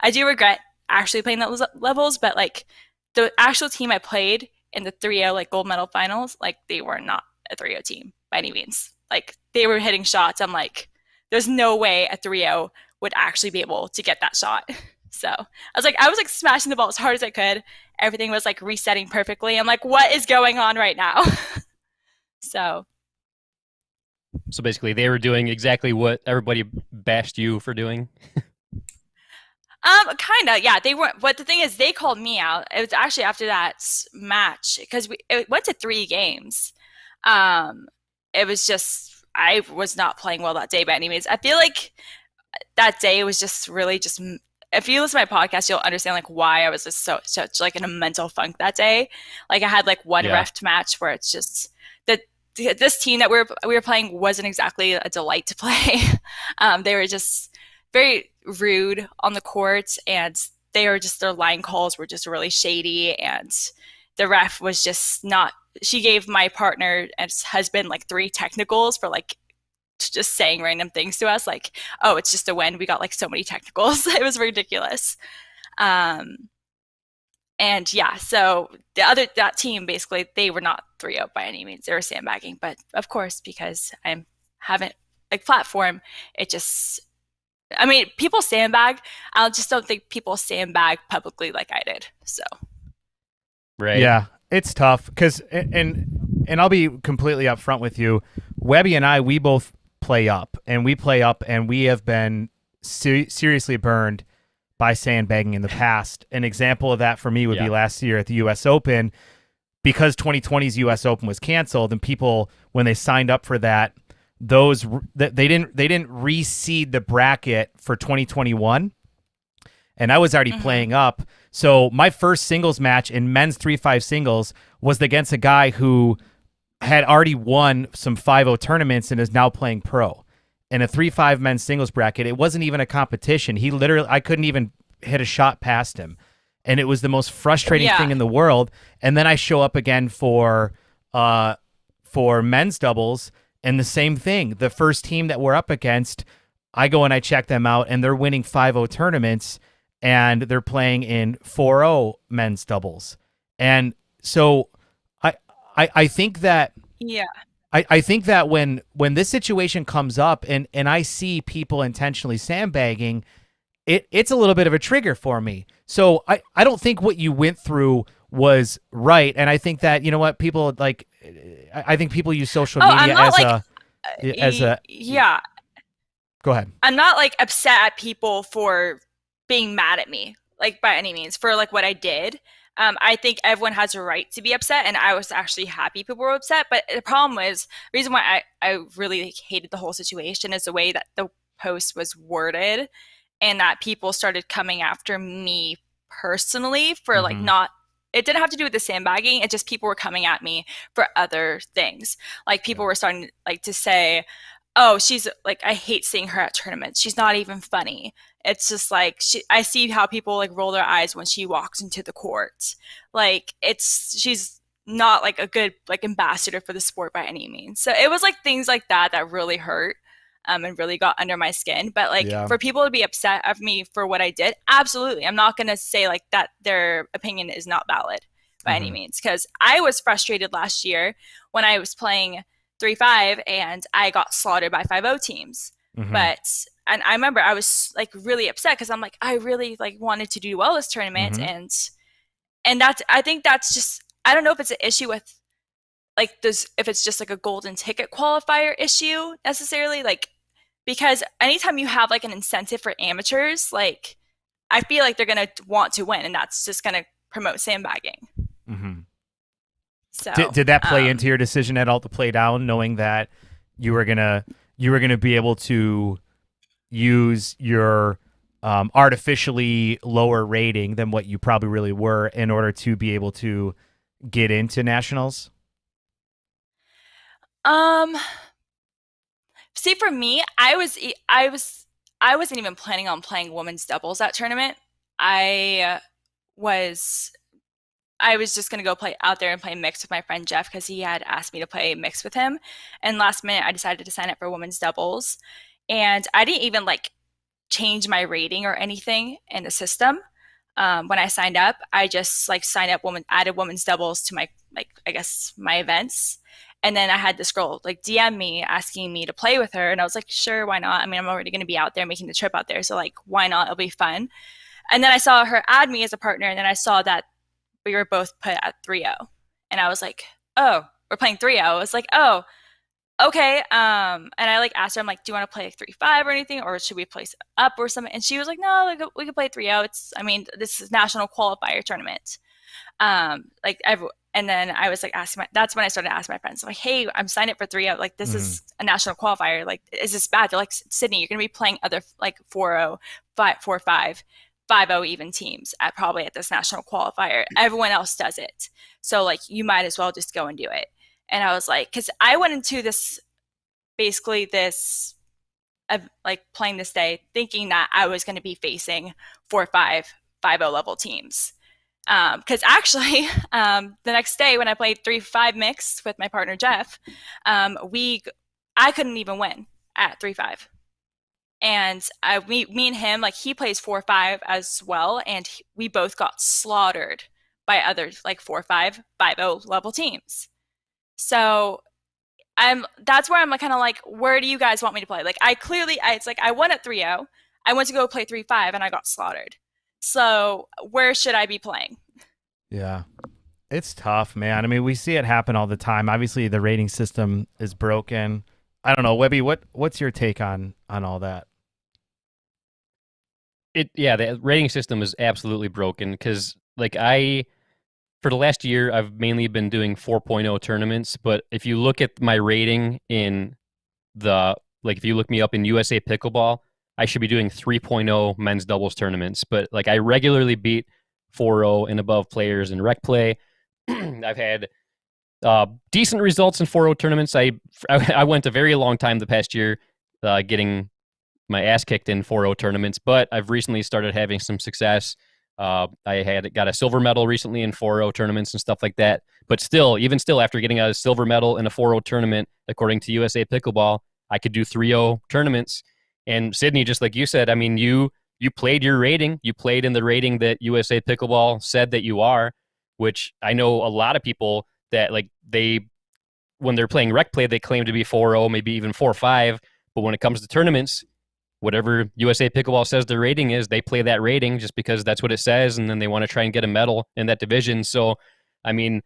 I do regret actually playing those levels, but like the actual team I played in the 3-0 like gold medal finals, like they were not a 3-0 team by any means. Like they were hitting shots. I'm like, there's no way a 3-0 would actually be able to get that shot. So I was like smashing the ball as hard as I could. Everything was like resetting perfectly. I'm like, what is going on right now? So basically they were doing exactly what everybody bashed you for doing. Kind of, yeah. They weren't, but the thing is, they called me out. It was actually after that match because it went to 3 games. It was just I was not playing well that day by any means. I feel like that day was just really just. If you listen to my podcast, you'll understand like why I was just such like in a mental funk that day. Like I had like one ref match where it's just that this team that we were playing wasn't exactly a delight to play. They were just very rude on the court, and their line calls were just really shady, and the ref was just not. She gave my partner and his husband like 3 technicals for like just saying random things to us, like, oh, it's just a win. We got like so many technicals. It was ridiculous. And yeah, so that team basically, they were not 3-0 by any means. They were sandbagging, but of course, because I haven't like platform, it just. I mean, people sandbag. I just don't think people sandbag publicly like I did. So, right? Yeah, it's tough because, and I'll be completely upfront with you. Webby and I, we both play up, and we have been seriously burned by sandbagging in the past. An example of that for me would be last year at the U.S. Open, because 2020's U.S. Open was canceled, and people when they signed up for that. They didn't reseed the bracket for 2021, and I was already playing up. So my first singles match in men's 3-5 singles was against a guy who had already won some 5-0 tournaments and is now playing pro in a 3-5 men's singles bracket. It wasn't even a competition. I couldn't even hit a shot past him, and it was the most frustrating thing in the world. And then I show up again for men's doubles. And the same thing, the first team that we're up against, I go and I check them out, and they're winning 5-0 tournaments, and they're playing in 4-0 men's doubles. And so I think that I think that when this situation comes up and I see people intentionally sandbagging, it's a little bit of a trigger for me. So I don't think what you went through was right, and I think that, you know what, people like, I think people use social media as a yeah. Go ahead. I'm not like upset at people for being mad at me, like by any means, for like what I did. I think everyone has a right to be upset, and I was actually happy people were upset. But the problem was, the reason why I really hated the whole situation is the way that the post was worded, and that people started coming after me personally for like not. It didn't have to do with the sandbagging. It just people were coming at me for other things. Like people were starting like to say, "Oh, she's like, I hate seeing her at tournaments. She's not even funny." It's just like I see how people like roll their eyes when she walks into the court. Like she's not like a good like ambassador for the sport by any means. So it was like things like that that really hurt. And really got under my skin. But like for people to be upset of me for what I did, absolutely. I'm not going to say like that their opinion is not valid by any means, because I was frustrated last year when I was playing 3-5 and I got slaughtered by 5-0 teams. And I remember I was like really upset because I'm like, I really like wanted to do well this tournament. And that's, I think that's just, I don't know if it's an issue with like this, if it's just like a golden ticket qualifier issue necessarily, like, because anytime you have like an incentive for amateurs, like I feel like they're going to want to win, and that's just going to promote sandbagging. So did that play into your decision at all to play down, knowing that you were gonna be able to use your artificially lower rating than what you probably really were in order to be able to get into nationals? See, for me, I wasn't even planning on playing women's doubles that tournament. I was just going to go play out there and play mixed with my friend Jeff because he had asked me to play mixed with him. And last minute, I decided to sign up for women's doubles. And I didn't even like change my rating or anything in the system. When I signed up, I just like added women's doubles to my, like, I guess my events. And then I had this girl like DM me asking me to play with her. And I was like, sure, why not? I mean, I'm already going to be out there making the trip out there. So like, why not? It'll be fun. And then I saw her add me as a partner. And then I saw that we were both put at 3-0. And I was like, oh, we're playing 3-0. I was like, oh, okay. And I like asked her, I'm like, do you want to play like 3-5 or anything? Or should we place up or something? And she was like, no, like, we could play 3-0. This is national qualifier tournament. And then I was like that's when I started asking my friends, like, hey, I'm signed up for 3-0. Like, this is a national qualifier. Like, is this bad? They're like, Sydney, you're going to be playing other like 4-0, 4-5, 5-0 even teams at this national qualifier. Everyone else does it. So like, you might as well just go and do it. And I was like, because I went into this, basically this, like playing this day, thinking that I was going to be facing 4-5, 5-0 level teams. Because actually, the next day when I played 3-5 mixed with my partner Jeff, I couldn't even win at 3-5. And me and him, like, he plays 4-5 as well, and we both got slaughtered by other like 4-5, 5-0 level teams. So that's where I'm like, kind of like, where do you guys want me to play? Like, it's like I won at 3-0. I went to go play 3-5 and I got slaughtered. So where should I be playing? Yeah, it's tough, man. I mean, we see it happen all the time. Obviously, the rating system is broken. I don't know, Webby, what's your take on all that? The rating system is absolutely broken because, like, for the last year, I've mainly been doing 4.0 tournaments. But if you look at my rating if you look me up in USA Pickleball, I should be doing 3.0 men's doubles tournaments. But like, I regularly beat 4.0 and above players in rec play. I've had decent results in 4.0 tournaments. I went a very long time the past year getting my ass kicked in 4.0 tournaments, but I've recently started having some success. I got a silver medal recently in 4.0 tournaments and stuff like that. But even still, after getting a silver medal in a 4.0 tournament, according to USA Pickleball, I could do 3.0 tournaments. And Sydney, just like you said, I mean, you played your rating. You played in the rating that USA Pickleball said that you are, which I know a lot of people that, like, when they're playing rec play, they claim to be 4.0, maybe even 4.5. But when it comes to tournaments, whatever USA Pickleball says their rating is, they play that rating just because that's what it says, and then they want to try and get a medal in that division. So, I mean,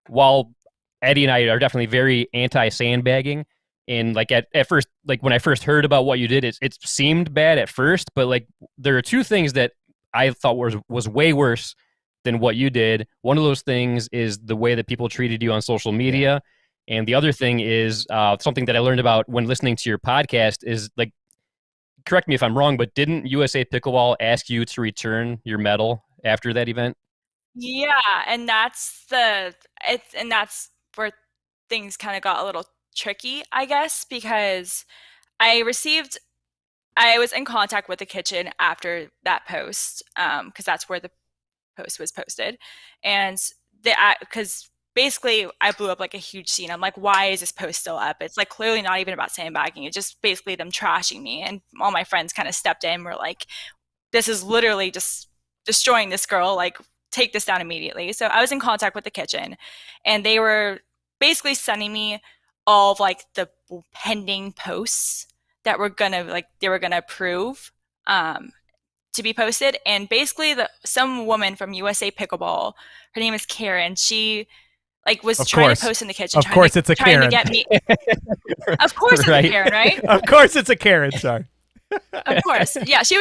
while Eddie and I are definitely very anti-sandbagging, and like at first, like when I first heard about what you did, it seemed bad at first, but like there are two things that I thought was way worse than what you did. One of those things is the way that people treated you on social media, and the other thing is something that I learned about when listening to your podcast is, like, correct me if I'm wrong, but didn't USA Pickleball ask you to return your medal after that event? Yeah, and that's where things kind of got a little tricky, I guess, because I was in contact with the kitchen after that post, because that's where the post was posted, and because basically I blew up like a huge scene. I'm like, why is this post still up? It's like clearly not even about sandbagging. It's just basically them trashing me, and all my friends kind of stepped in. Were like, this is literally just destroying this girl. Like, take this down immediately. So I was in contact with the kitchen, and they were basically sending me all of like the pending posts that were they were gonna approve to be posted. And basically some woman from USA Pickleball, her name is Karen, she like was trying to post in the kitchen. Of course it's a Karen. Trying to get me. Of course it's a Karen, right? Of course it's a Karen, sorry. Of course. Yeah, she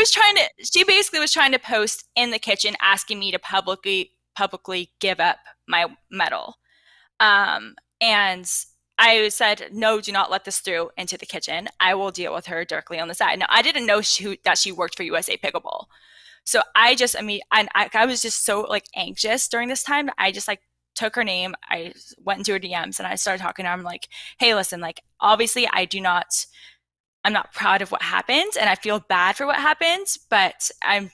basically was trying to post in the kitchen asking me to publicly give up my medal. And I said, no, do not let this through into the kitchen. I will deal with her directly on the side. Now, I didn't know that she worked for USA Pickleball. So I was just so like anxious during this time. I just like took her name. I went into her DMs and I started talking to her. I'm like, hey, listen, like, obviously I'm not proud of what happened and I feel bad for what happened, but I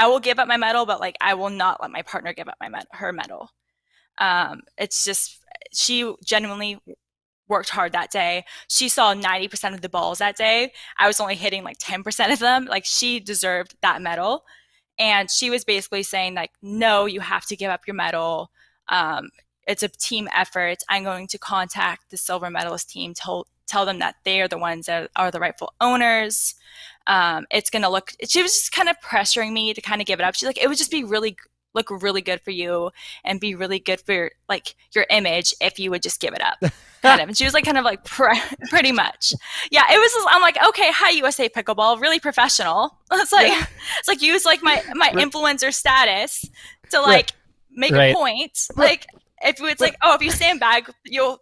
will give up my medal, but like, I will not let my partner give up her medal. It's just, she genuinely worked hard that day. She saw 90% of the balls that day. I was only hitting like 10% of them. Like, she deserved that medal. And she was basically saying like, no, you have to give up your medal. It's a team effort. I'm going to contact the silver medalist team, tell them that they are the ones that are the rightful owners. It's going to look, she was just kind of pressuring me to kind of give it up. She's like, it would just be look really good for you and be really good for like your image if you would just give it up, kind of. And she was like, kind of like pretty much. Yeah, it was. I'm like, okay, hi USA Pickleball, really professional. It's like use like my influencer status to like make a point, like. If it's like, oh, if you sandbag, you'll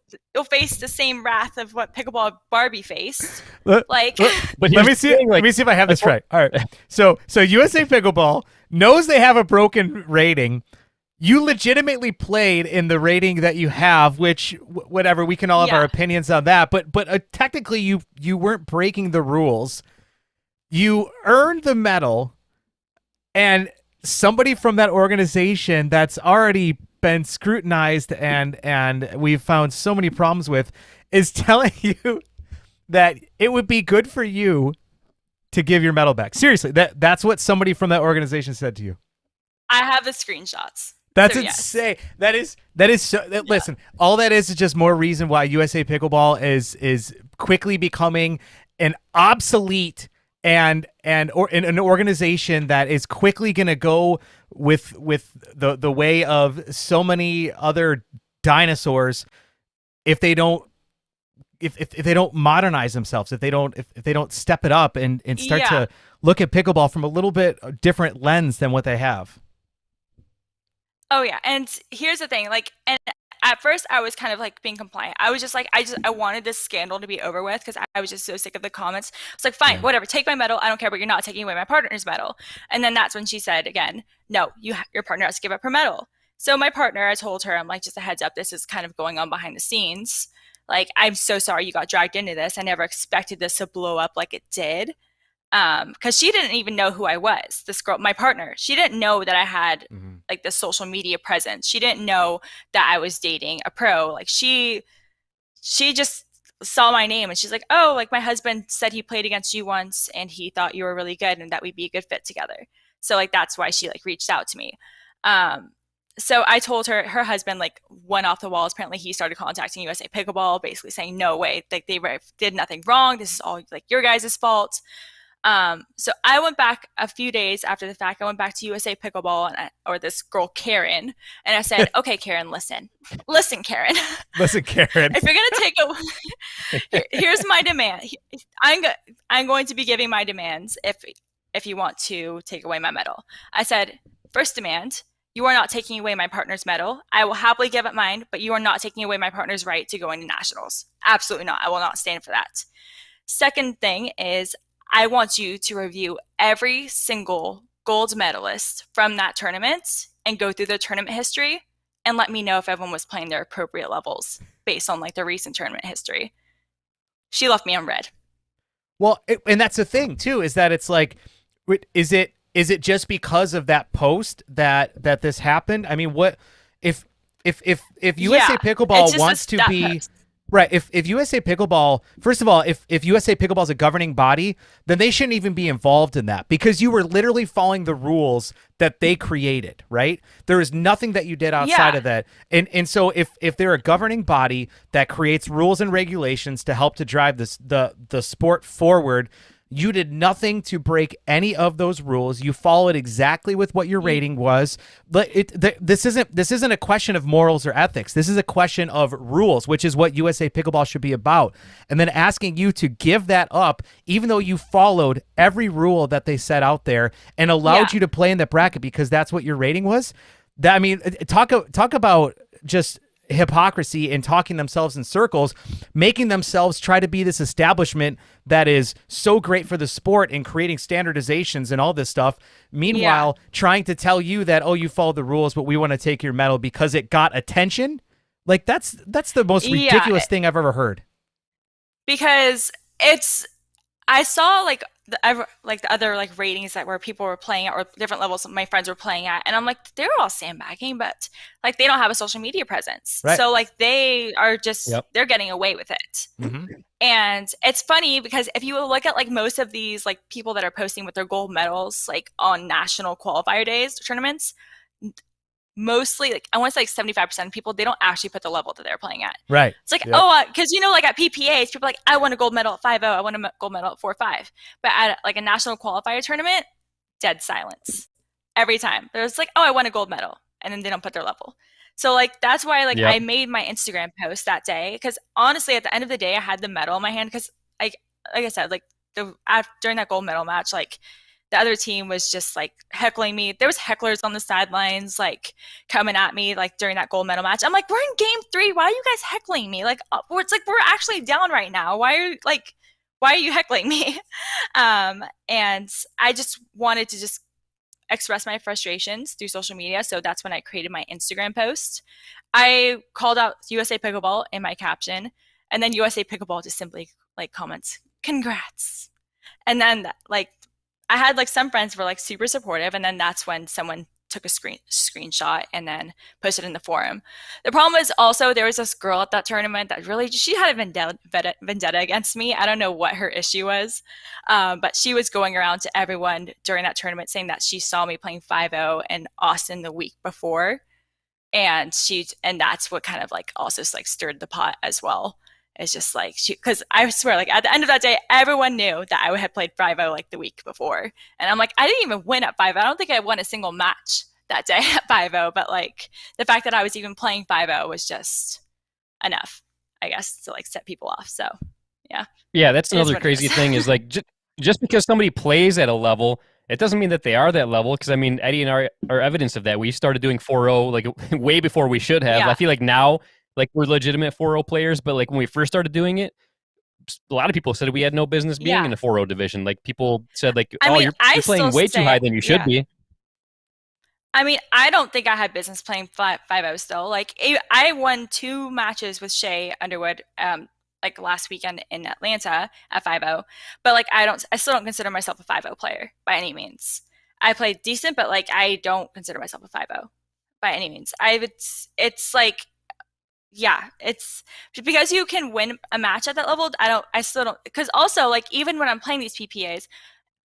face the same wrath of what Pickleball Barbie faced. Like, but let me see if I have this right. All right, so USA Pickleball knows they have a broken rating. You legitimately played in the rating that you have, which whatever, we can all have our opinions on that. But technically, you weren't breaking the rules. You earned the medal, and somebody from that organization that's already been scrutinized and we've found so many problems with is telling you that it would be good for you to give your medal back. Seriously, that's what somebody from that organization said to you. I have the screenshots. That's insane. Yes. That is so. Listen, all that is just more reason why USA Pickleball is quickly becoming an obsolete and an organization that is quickly going to go with the way of so many other dinosaurs if they don't modernize themselves, if they don't step it up and start to look at pickleball from a little bit different lens than what they have. Oh yeah, and here's the thing, like, and at first I was kind of like being compliant. I was just like, I wanted this scandal to be over with because I was just so sick of the comments. It's like, fine, whatever, take my medal. I don't care, but you're not taking away my partner's medal. And then that's when she said again, no, your partner has to give up her medal. So my partner, I told her, I'm like, just a heads up, this is kind of going on behind the scenes. Like, I'm so sorry you got dragged into this. I never expected this to blow up like it did. Because she didn't even know who I was, this girl, my partner. She didn't know that I had like this social media presence. She didn't know that I was dating a pro. Like, she just saw my name and she's like, oh, like, my husband said he played against you once and he thought you were really good and that we'd be a good fit together. So like, that's why she like reached out to me. So I told her, her husband like went off the walls. Apparently he started contacting USA Pickleball, basically saying, no way, like, they did nothing wrong. This is all like your guys' fault. So I went back a few days after the fact. I went back to USA Pickleball or this girl, Karen, and I said, okay, Karen, listen, Karen. Listen, Karen. If you're going to take here's my demand. I'm going to be giving my demands if you want to take away my medal. I said, first demand, you are not taking away my partner's medal. I will happily give up mine, but you are not taking away my partner's right to go into nationals. Absolutely not. I will not stand for that. Second thing is, I want you to review every single gold medalist from that tournament and go through their tournament history and let me know if everyone was playing their appropriate levels based on like the recent tournament history. She left me on red. Well, and that's the thing too, is that it's like, is it just because of that post that this happened? I mean, what if USA Pickleball wants to be post. Right. If USA Pickleball, first of all, if USA Pickleball is a governing body, then they shouldn't even be involved in that because you were literally following the rules that they created, right? There is nothing that you did outside of that. And so if they're a governing body that creates rules and regulations to help to drive the sport forward, you did nothing to break any of those rules. You followed exactly with what your rating was. But this isn't a question of morals or ethics. This is a question of rules, which is what USA Pickleball should be about. And then asking you to give that up, even though you followed every rule that they set out there and allowed you to play in the bracket because that's what your rating was. That, I mean, talk about just hypocrisy and talking themselves in circles, making themselves try to be this establishment that is so great for the sport and creating standardizations and all this stuff. Meanwhile, trying to tell you that, oh, you followed the rules, but we want to take your medal because it got attention. Like that's the most ridiculous thing I've ever heard. Because I saw like the other like ratings that where people were playing at or different levels my friends were playing at, and I'm like, they're all sandbagging, but like they don't have a social media presence, so like they are just they're getting away with it. And it's funny because if you look at like most of these like people that are posting with their gold medals like on national qualifier days tournaments, mostly like I want to say like 75% of people, they don't actually put the level that they're playing at. Right. It's like, because like at PPAs, people are like, I won a gold medal at 5-0, I won a gold medal at 4-5. But at like a national qualifier tournament, dead silence every time. There's like, oh, I won a gold medal, and then they don't put their level. So like that's why like I made my Instagram post that day, because honestly at the end of the day I had the medal in my hand, because like I said, like during that gold medal match, like the other team was just like heckling me. There was hecklers on the sidelines like coming at me like during that gold medal match. I'm like, we're in game 3. Why are you guys heckling me? Like it's like we're actually down right now. Why are you heckling me? And I just wanted to just express my frustrations through social media. So that's when I created my Instagram post. I called out USA Pickleball in my caption, and then USA Pickleball just simply like comments, congrats. And then like I had like some friends were like super supportive, and then that's when someone took a screenshot and then posted in the forum. The problem was also there was this girl at that tournament that really, she had a vendetta against me. I don't know what her issue was, but she was going around to everyone during that tournament saying that she saw me playing 5-0 in Austin the week before, and that's what kind of like also like stirred the pot as well. It's just like, because I swear, like at the end of that day, everyone knew that I had played 5-0 like the week before. And I'm like, I didn't even win at 5-0. I don't think I won a single match that day at 5-0. But like the fact that I was even playing 5-0 was just enough, I guess, to like set people off. So, yeah. Yeah, that's another crazy thing is like just because somebody plays at a level, it doesn't mean that they are that level. Because I mean, Eddie and I are evidence of that. We started doing 4-0 like way before we should have. I feel like now, like we're legitimate 4-0 players, but like when we first started doing it, a lot of people said we had no business being in the 4-0 division. Like people said like, you're playing way too high than you should be. I mean, I don't think I had business playing 5-0 still. Like I won 2 matches with Shay Underwood like last weekend in Atlanta at 5-0, but like I still don't consider myself a 5-0 player by any means. I played decent, but like I don't consider myself a 5-0 by any means. It's like, yeah, it's because you can win a match at that level. I still don't, because also like even when I'm playing these PPAs,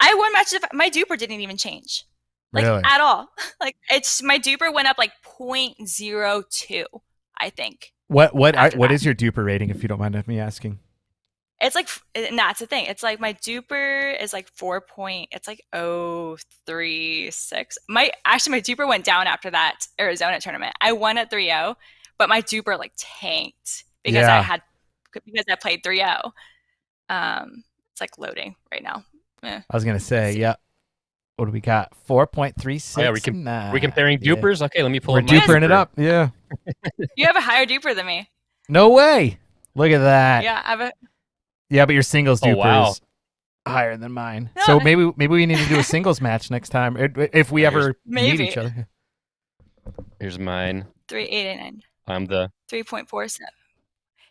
I won matches. My DUPR didn't even change, like at all. Like my DUPR went up like 0.02, I think. What is your DUPR rating, if you don't mind me asking? It's like, and that's the thing. It's like my DUPR is like 0.36. My DUPR went down after that Arizona tournament. I won at 3-0. But my DUPR like tanked because I played 3-0. It's like loading right now. I was gonna say, what do we got? 4.36. Oh, yeah, we're comparing DUPRs. Okay, let me pull. We're DUPRing it up. Yeah. You have a higher DUPR than me. No way. Look at that. Yeah, I have a. Yeah, but your singles DUPR is higher than mine. No, so maybe we need to do a singles match next time if we ever meet each other. Here's mine. 3.889. I'm the 3.47.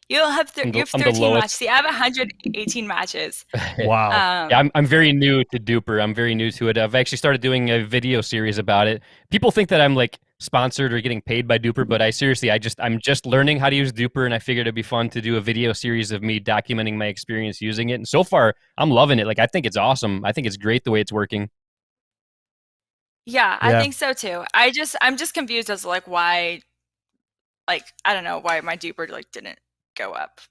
You have 13 matches. See, I have 118 matches. Wow. Yeah, I'm very new to DUPR. I'm very new to it. I've actually started doing a video series about it. People think that I'm like sponsored or getting paid by DUPR, but I'm just learning how to use DUPR, and I figured it'd be fun to do a video series of me documenting my experience using it. And so far, I'm loving it. Like, I think it's awesome. I think it's great the way it's working. Yeah, I think so too. I'm just confused as to like why, like, I don't know why my DUPR like didn't go up.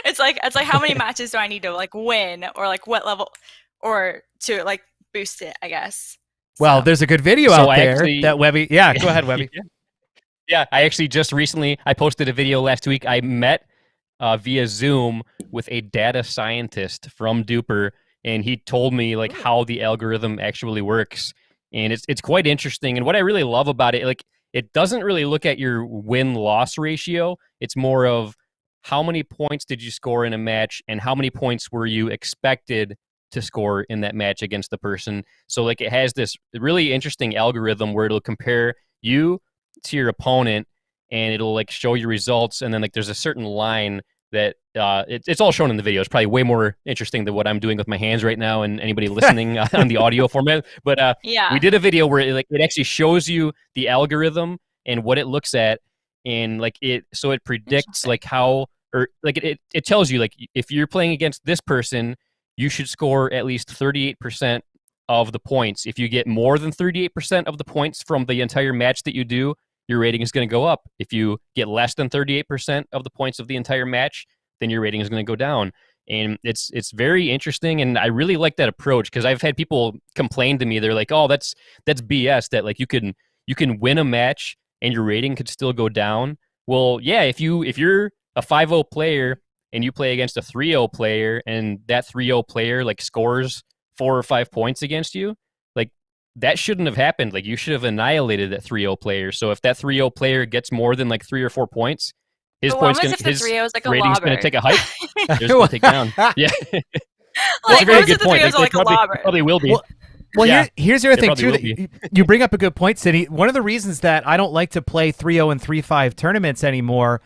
It's like how many matches do I need to like win, or like what level, or to like boost it, I guess. Well, there's a good video out there that Webby. Yeah, go ahead, Webby. Yeah, I actually just recently I posted a video last week. I met via Zoom with a data scientist from DUPR, and he told me like how the algorithm actually works, and it's quite interesting. And what I really love about it, like, it doesn't really look at your win-loss ratio. It's more of how many points did you score in a match, and how many points were you expected to score in that match against the person. So like, it has this really interesting algorithm where it'll compare you to your opponent, and it'll like show you results, and then like there's a certain line that it's all shown in the video. It's probably way more interesting than what I'm doing with my hands right now, and anybody listening on the audio format. But we did a video where it actually shows you the algorithm and what it looks at, and like it predicts like how, or like it tells you like, if you're playing against this person, you should score at least 38% of the points. If you get more than 38% of the points from the entire match that you do, your rating is going to go up. If you get less than 38% of the points of the entire match, then your rating is going to go down. And it's very interesting, and I really like that approach, because I've had people complain to me. They're like, "Oh, that's BS. That like you can win a match and your rating could still go down." Well, yeah, if you're a 5-0 player and you play against a 3-0 player, and that 3-0 player like scores 4 or 5 points against you, like, that shouldn't have happened. Like, you should have annihilated that 3-0 player. So if that 3-0 player gets more than like 3 or 4 points, his rating's going to take a hike. They're going to take down. Yeah. That's a very good point. They probably will be. Well, yeah, here's the other thing, too. You bring up a good point, Cindy. One of the reasons that I don't like to play 3-0 and 3-5 tournaments anymore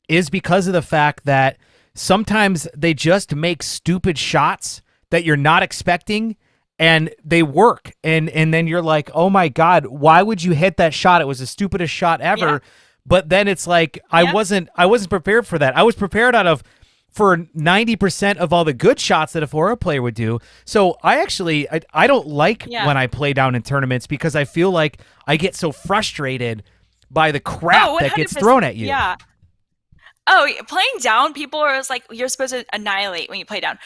is because of the fact that sometimes they just make stupid shots that you're not expecting, and they work. And then you're like, oh, my God, why would you hit that shot? It was the stupidest shot ever. Yeah. But then it's like, I wasn't prepared for that. I was prepared for 90% of all the good shots that a 4-0 player would do. So I don't like when I play down in tournaments, because I feel like I get so frustrated by the crap that gets thrown at you. Yeah. Oh, playing down, people are like, you're supposed to annihilate when you play down.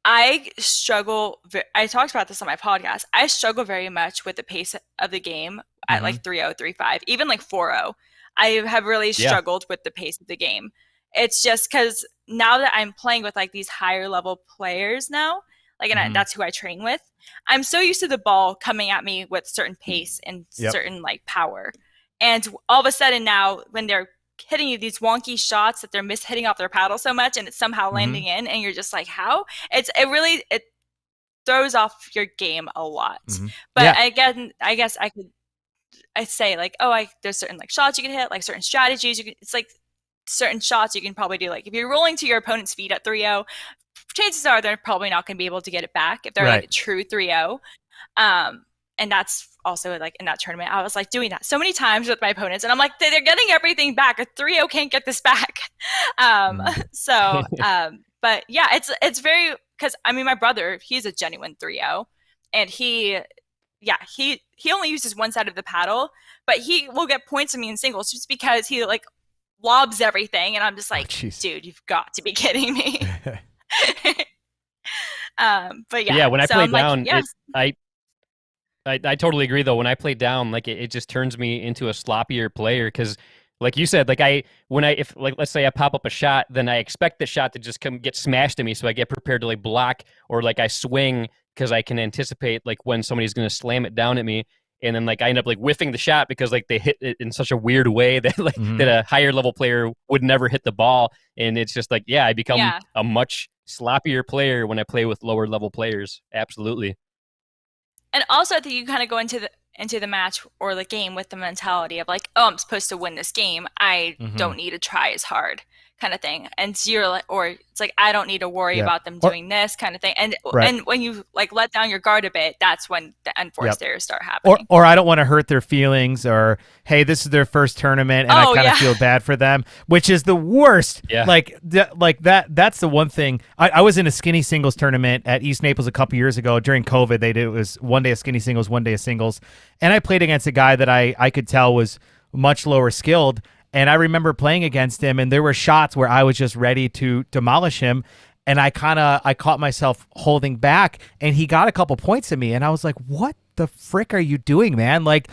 I struggle. I talked about this on my podcast. I struggle very much with the pace of the game at like 3-0, 3-5, even like 4-0. I have really struggled with the pace of the game. It's just because now that I'm playing with like these higher level players now, like, and that's who I train with, I'm so used to the ball coming at me with certain pace and certain like power. And all of a sudden now, when they're hitting you these wonky shots that they're hitting off their paddle so much, and it's somehow landing in, and you're just like, how? It throws off your game a lot. But again, I guess I say like, there's certain like shots you can hit, like certain strategies it's like certain shots you can probably do. Like if you're rolling to your opponent's feet at 3-0, chances are they're probably not going to be able to get it back if they're like a true 3-0. And that's also like in that tournament, I was like doing that so many times with my opponents, and I'm like, they're getting everything back. A 3-0 can't get this back. But yeah, it's very, because I mean, my brother, he's a genuine 3-0, and he only uses one side of the paddle, but he will get points from me in singles just because he like lobs everything, and I'm just like, dude, you've got to be kidding me. But yeah, when I play down, I totally agree though. When I play down, like it just turns me into a sloppier player, because like you said, like if let's say I pop up a shot, then I expect the shot to just get smashed at me, so I get prepared to like block, or like I swing because I can anticipate like when somebody's going to slam it down at me, and then like I end up like whiffing the shot because like they hit it in such a weird way that like that a higher level player would never hit the ball, and it's just like I become a much sloppier player when I play with lower level players. Absolutely. And also, I think you kind of go into the match or the game with the mentality of like, oh, I'm supposed to win this game. I don't need to try as hard. kind of thing. And so you're like, or it's like, I don't need to worry about them doing this kind of thing. And and when you like let down your guard a bit, that's when the enforced errors start happening. Or I don't want to hurt their feelings, or hey, this is their first tournament and I kind of feel bad for them, which is the worst. Yeah. Like that's the one thing. I was in a skinny singles tournament at East Naples a couple years ago during COVID. It was one day of skinny singles, one day of singles. And I played against a guy that I could tell was much lower skilled. And I remember playing against him, and there were shots where I was just ready to demolish him. And I caught myself holding back, and he got a couple points at me. And I was like, what the frick are you doing, man? Like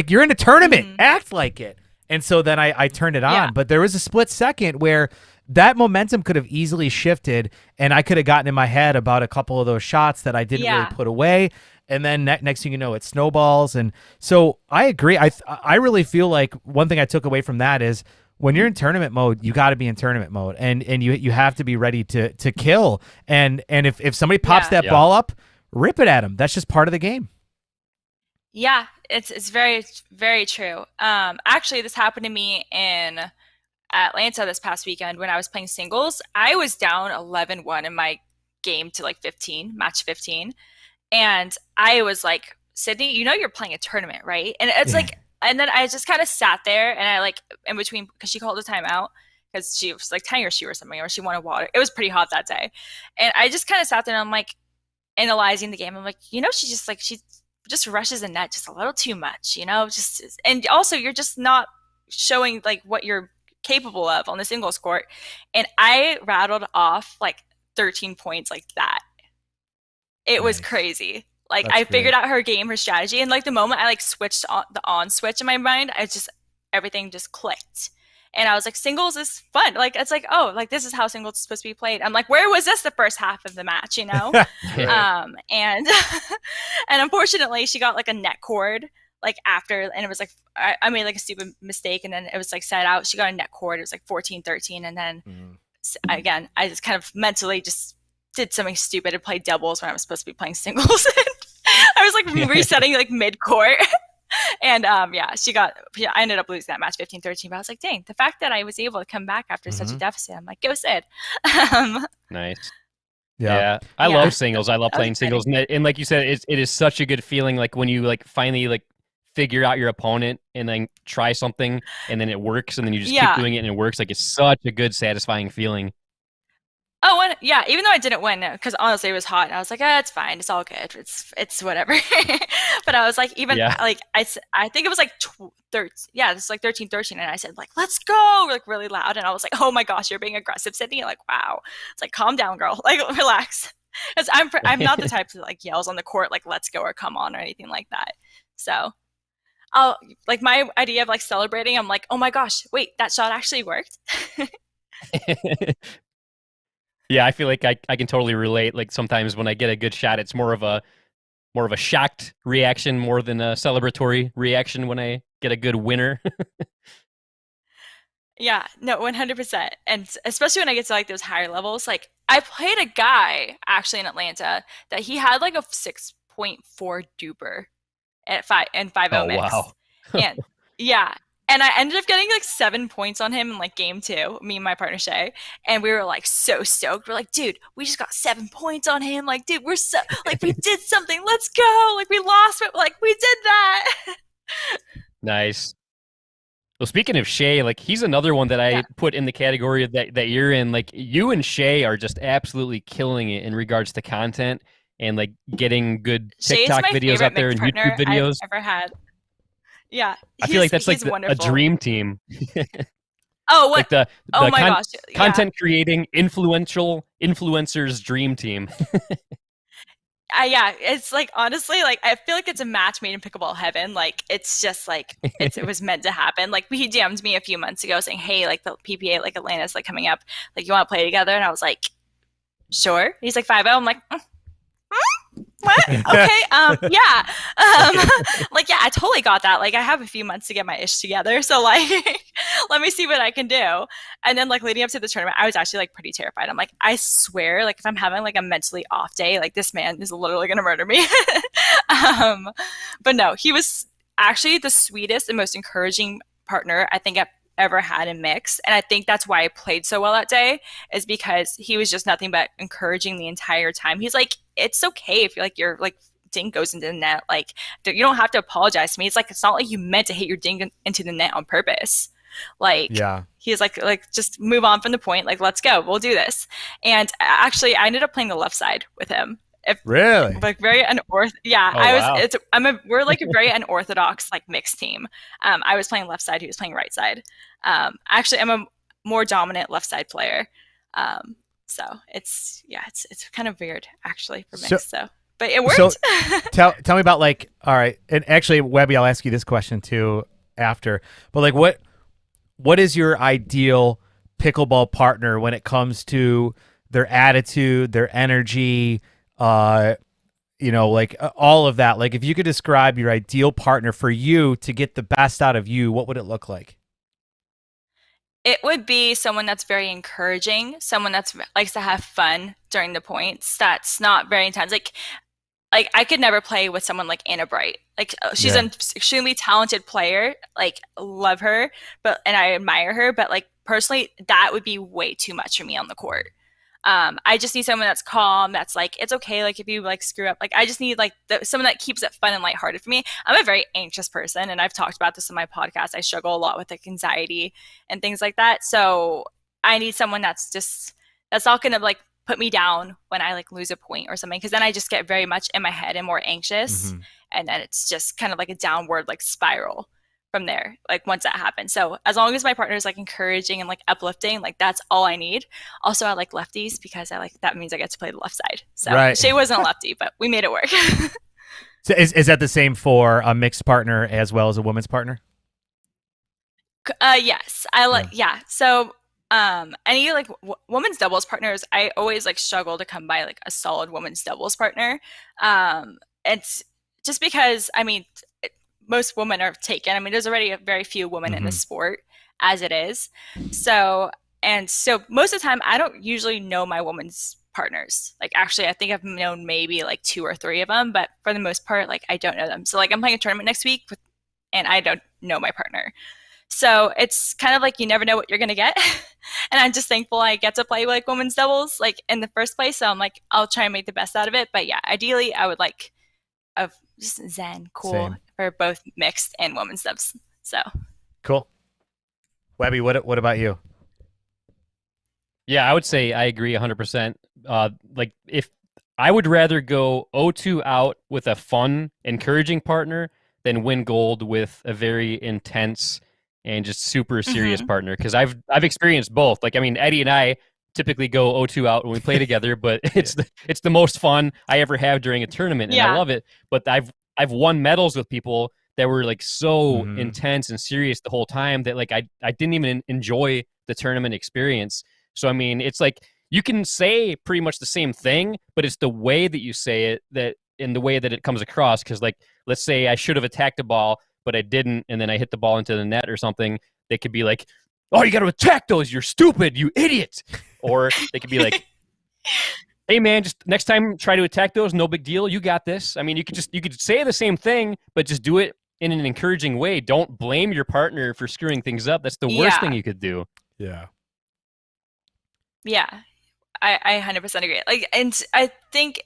you're in a tournament, act like it. And so then I turned it on, but there was a split second where that momentum could have easily shifted, and I could have gotten in my head about a couple of those shots that I didn't really put away. And then next thing you know, it snowballs. And so I agree. I really feel like one thing I took away from that is when you're in tournament mode, you got to be in tournament mode, and you have to be ready to kill. And if somebody pops that ball up, rip it at them. That's just part of the game. Yeah, it's very, very true. Actually, this happened to me in Atlanta this past weekend when I was playing singles. I was down 11-1 in my game to like match 15. And I was like, Sydney, you're playing a tournament, right? And it's like, and then I just kind of sat there, and I like in between, because she called a timeout because she was like tying her shoe or something, or she wanted water. It was pretty hot that day. And I just kind of sat there, and I'm like analyzing the game. I'm like, she just rushes the net just a little too much, and also you're just not showing like what you're capable of on the singles court. And I rattled off like 13 points like that. It was crazy. Like I figured out her game, her strategy, and like the moment I like switched on the on switch in my mind, everything just clicked. And I was like, singles is fun. Like it's like, oh, like this is how singles is supposed to be played. I'm like, where was this the first half of the match, And and unfortunately she got like a net cord like after, and it was like I made like a stupid mistake, and then it was like set out. She got a net cord. It was like 14-13, and then again, I just kind of mentally just did something stupid and played doubles when I was supposed to be playing singles. I was like resetting like mid court. And I ended up losing that match 15-13, but I was like, dang, the fact that I was able to come back after such a deficit, I'm like, go Sid. Nice. Yeah. I love singles. I love playing singles. And like you said, it is such a good feeling, like when you like finally like figure out your opponent and then try something and then it works, and then you just keep doing it and it works. Like it's such a good, satisfying feeling. Oh, and even though I didn't win, because honestly it was hot, and I was like, it's fine, it's all good, it's whatever. But I was like, like I think it was like 13-13, and I said like, let's go, like really loud, and I was like, oh my gosh, you're being aggressive, Sydney. Like, wow. It's like, calm down, girl, like relax. Because I'm not the type that like yells on the court like let's go or come on or anything like that. So I'll like my idea of like celebrating, I'm like, oh my gosh, wait, that shot actually worked. Yeah, I feel like I can totally relate. Like sometimes when I get a good shot, it's more of a shocked reaction more than a celebratory reaction when I get a good winner. Yeah, no, 100%. And especially when I get to like those higher levels, like I played a guy actually in Atlanta that he had like a 6.4 DUPR at 5-0 mix. Wow. And and I ended up getting like 7 points on him in like game 2, me and my partner Shay, and we were like so stoked. We're like, dude, we just got 7 points on him. Like, dude, we're so like we did something. Let's go. Like we lost, but like we did that. Nice. Well, speaking of Shay, like he's another one that I put in the category that you're in. Like you and Shay are just absolutely killing it in regards to content and like getting good TikTok videos out there and YouTube videos I've ever had. Yeah, I feel like that's like a dream team. Oh, what? Like the oh my gosh, content creating influencers dream team. It's like honestly, like I feel like it's a match made in pickleball heaven. Like it's just like it was meant to happen. Like he DM'd me a few months ago saying, "Hey, like the PPA, like Atlanta's like coming up. Like you want to play together?" And I was like, "Sure." He's like 5-0. I'm like, what? Okay. Like, yeah, I totally got that. Like, I have a few months to get my ish together. So, like, let me see what I can do. And then, like, leading up to the tournament, I was actually, like, pretty terrified. I'm like, I swear, like, if I'm having, like, a mentally off day, like, this man is literally going to murder me. But no, he was actually the sweetest and most encouraging partner I think ever had in mixed. And I think that's why I played so well that day, is because he was just nothing but encouraging the entire time. He's like, it's okay if you're like, dink goes into the net. Like, you don't have to apologize to me. It's like, it's not like you meant to hit your dink into the net on purpose. Like, he's like, just move on from the point. Like, let's go. We'll do this. And actually, I ended up playing the left side with him. Really? Like very unorthodox. Yeah, wow. We're like a very unorthodox like mixed team. I was playing left side. He was playing right side. Actually, I'm a more dominant left side player. So it's kind of weird actually for mixed. So but it worked. So tell me about like, all right, and actually, Webby, I'll ask you this question too after. But like, what is your ideal pickleball partner when it comes to their attitude, their energy? Like all of that. Like if you could describe your ideal partner for you to get the best out of you, what would it look like? It would be someone that's very encouraging, someone that's likes to have fun during the points, that's not very intense. Like I could never play with someone like Anna Bright. Like she's an extremely talented player. Like love her, and I admire her, but like personally, that would be way too much for me on the court. I just need someone that's calm, that's like, it's okay, like if you like screw up, like I just need like someone that keeps it fun and lighthearted for me. I'm a very anxious person, and I've talked about this in my podcast. I struggle a lot with like anxiety and things like that. So I need someone that's not gonna like put me down when I like lose a point or something, because then I just get very much in my head and more anxious, and then it's just kind of like a downward like spiral from there, like once that happens. So as long as my partner is like encouraging and like uplifting, like that's all I need. Also, I like lefties because that means I get to play the left side. So Shay wasn't a lefty, but we made it work. So is that the same for a mixed partner as well as a women's partner? Yes, I like So any like women's doubles partners, I always like struggle to come by like a solid women's doubles partner. It's just because most women are taken. There's already very few women in the sport as it is. So most of the time, I don't usually know my women's partners. Like, actually, I think I've known maybe like 2 or 3 of them, but for the most part, like, I don't know them. So like, I'm playing a tournament next week and I don't know my partner. So it's kind of like, you never know what you're going to get. And I'm just thankful I get to play like women's doubles, like in the first place. So I'm like, I'll try and make the best out of it. But yeah, ideally I would like just zen, cool. Same. For both mixed and women's dubs. So cool. Webby, what about you? Yeah, I would say I agree 100%. Like if I would rather go 0-2 out with a fun, encouraging partner than win gold with a very intense and just super serious partner. Because I've experienced both. Like Eddie and I typically go 0-2 out when we play together, but it's the most fun I ever have during a tournament, and I love it. But I've won medals with people that were like so intense and serious the whole time that like I didn't even enjoy the tournament experience. So it's like you can say pretty much the same thing, but it's the way that you say it that in the way that it comes across. Because like, let's say I should have attacked the ball, but I didn't, and then I hit the ball into the net or something. They could be like, "Oh, you got to attack those! You're stupid, you idiot!" Or they could be like, "Hey man, just next time try to attack those. No big deal. You got this." You could say the same thing, but just do it in an encouraging way. Don't blame your partner for screwing things up. That's the worst thing you could do. Yeah. Yeah, I 100% agree. Like, and I think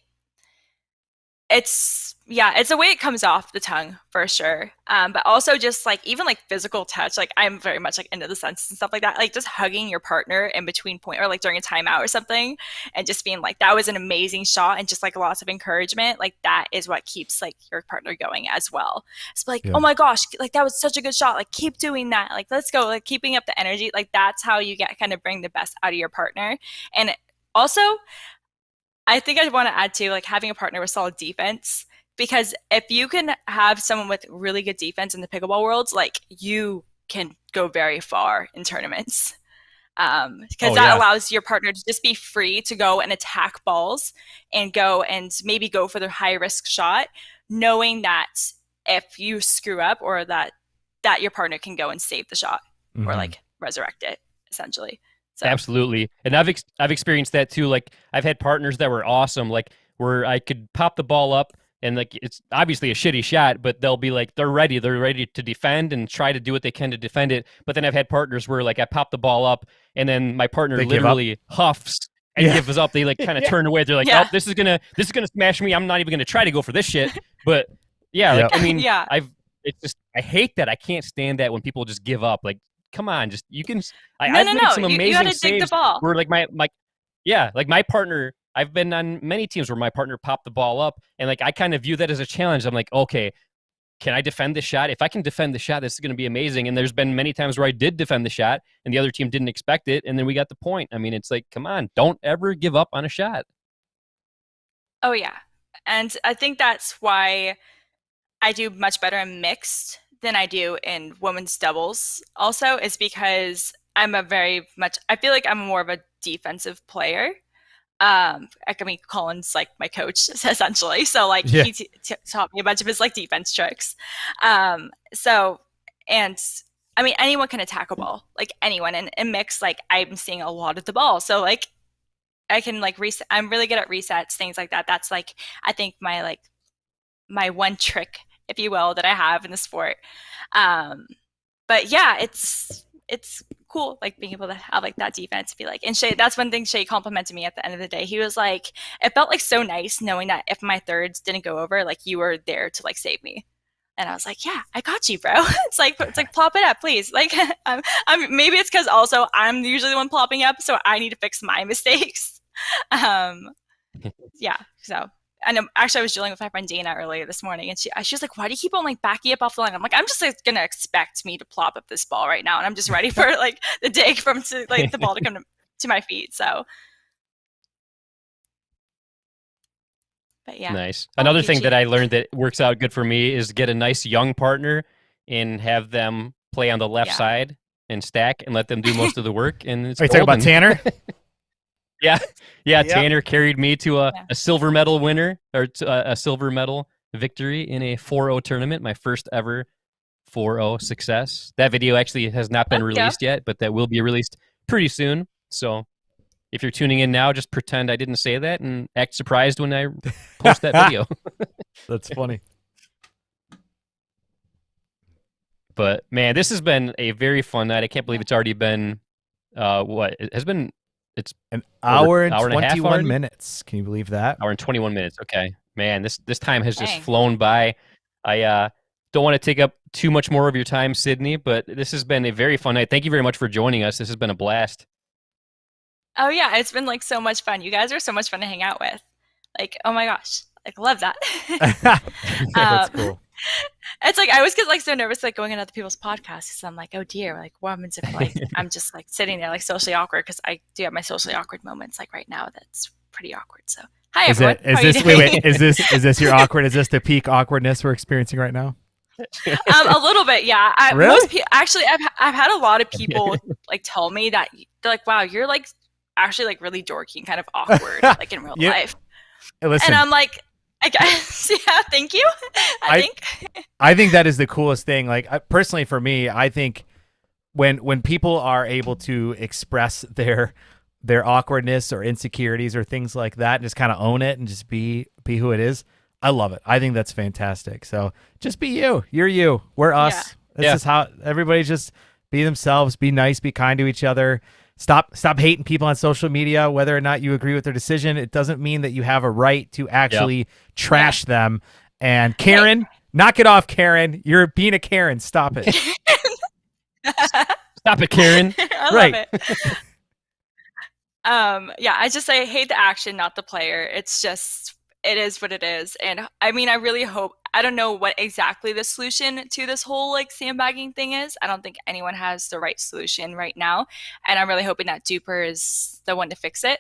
it's the way it comes off the tongue for sure. But also just like even like physical touch, like I'm very much like into the sense and stuff like that. Like just hugging your partner in between point or like during a timeout or something, and just being like, that was an amazing shot, and just like lots of encouragement. Like that is what keeps like your partner going as well. It's like, oh my gosh, like that was such a good shot. Like keep doing that. Like let's go. Like keeping up the energy. Like that's how you kind of bring the best out of your partner. And also, I think I want to add to like having a partner with solid defense, because if you can have someone with really good defense in the pickleball world, like you can go very far in tournaments. Because that allows your partner to just be free to go and attack balls and go and maybe go for their high risk shot, knowing that if you screw up or that your partner can go and save the shot or like resurrect it essentially. So. Absolutely. And I've experienced that too. Like I've had partners that were awesome, like where I could pop the ball up and like it's obviously a shitty shot, but they'll be like they're ready to defend and try to do what they can to defend it. But then I've had partners where like I pop the ball up and then my partner literally huffs and gives us up. They like kind of turn away. They're like, oh, this is gonna smash me. I'm not even gonna try to go for this shit. But like I mean, it's just I hate that. I can't stand that when people just give up. Like, come on, just you can. I've made some amazing you gotta saves dig the ball. where like my partner. I've been on many teams where my partner popped the ball up, and like I kind of view that as a challenge. I'm like, okay, can I defend the shot? If I can defend the shot, this is going to be amazing. And there's been many times where I did defend the shot, and the other team didn't expect it, and then we got the point. I mean, it's like, come on, don't ever give up on a shot. Oh yeah, and I think that's why I do much better in mixed than I do in women's doubles. Also, is because I feel like I'm more of a defensive player. I mean, Colin's like my coach essentially. So like he taught me a bunch of his like defense tricks. So, and I mean, anyone can attack a ball, like anyone. And in mix, like I'm seeing a lot of the ball. So like I can like reset. I'm really good at resets, things like that. That's like, I think my one trick, if you will, that I have in the sport. But yeah, it's cool, like being able to have like that defense, be like, and Shay, that's one thing Shay complimented me at the end of the day. He was like, it felt like so nice knowing that if my thirds didn't go over, like you were there to like save me. And I was like, yeah, I got you, bro. It's like plop it up, please. Like, maybe it's because also I'm usually the one plopping up, so I need to fix my mistakes. Yeah, so. And actually, I was dealing with my friend Dana earlier this morning, and she was like, "Why do you keep on like backing up off the line?" I'm like, "I'm just like gonna expect me to plop up this ball right now, and I'm just ready for like the dig the ball to come to my feet." So, but yeah, nice. Another thing that I learned that works out good for me is get a nice young partner and have them play on the left side and stack and let them do most of the work. And it's are you talking about Tanner? Yeah. Tanner carried me to a silver medal winner, or a silver medal victory in a 4-0 tournament, my first ever 4-0 success. That video actually has not been released yet, but that will be released pretty soon. So if you're tuning in now, just pretend I didn't say that and act surprised when I post that video. That's funny. But man, this has been a very fun night. I can't believe it's already been it has been. It's an hour and 21 minutes. Can you believe that? Hour and 21 minutes. Okay. Man, this time has just flown by. I don't want to take up too much more of your time, Sydney, but this has been a very fun night. Thank you very much for joining us. This has been a blast. Oh yeah, it's been like so much fun. You guys are so much fun to hang out with. Like, oh my gosh. Like, love that. That's cool. It's like I always get like so nervous like going on other people's podcasts because I'm like, oh dear, like what happens if like I'm just like sitting there like socially awkward, because I do have my socially awkward moments like right now. That's pretty awkward. So hi everyone. Is this your awkward? Is this the peak awkwardness we're experiencing right now? A little bit, yeah. Really? Actually, I've had a lot of people like tell me that they're like, wow, you're like actually like really dorky and kind of awkward like in real life. Listen, and I'm like, I guess, yeah, thank you. I think that is the coolest thing. Like personally for me, I think when people are able to express their awkwardness or insecurities or things like that, and just kind of own it and just be who it is, I love it. I think that's fantastic. So just be you. You're you. We're us. This is how everybody just be themselves, be nice, be kind to each other. Stop hating people on social media, whether or not you agree with their decision. It doesn't mean that you have a right to actually trash them. And Karen, knock it off, Karen. You're being a Karen. Stop it. Stop it, Karen. I love it. I hate the action, not the player. It's just, it is what it is. And I mean, I really hope, I don't know what exactly the solution to this whole like sandbagging thing is. I don't think anyone has the right solution right now. And I'm really hoping that DUPR is the one to fix it.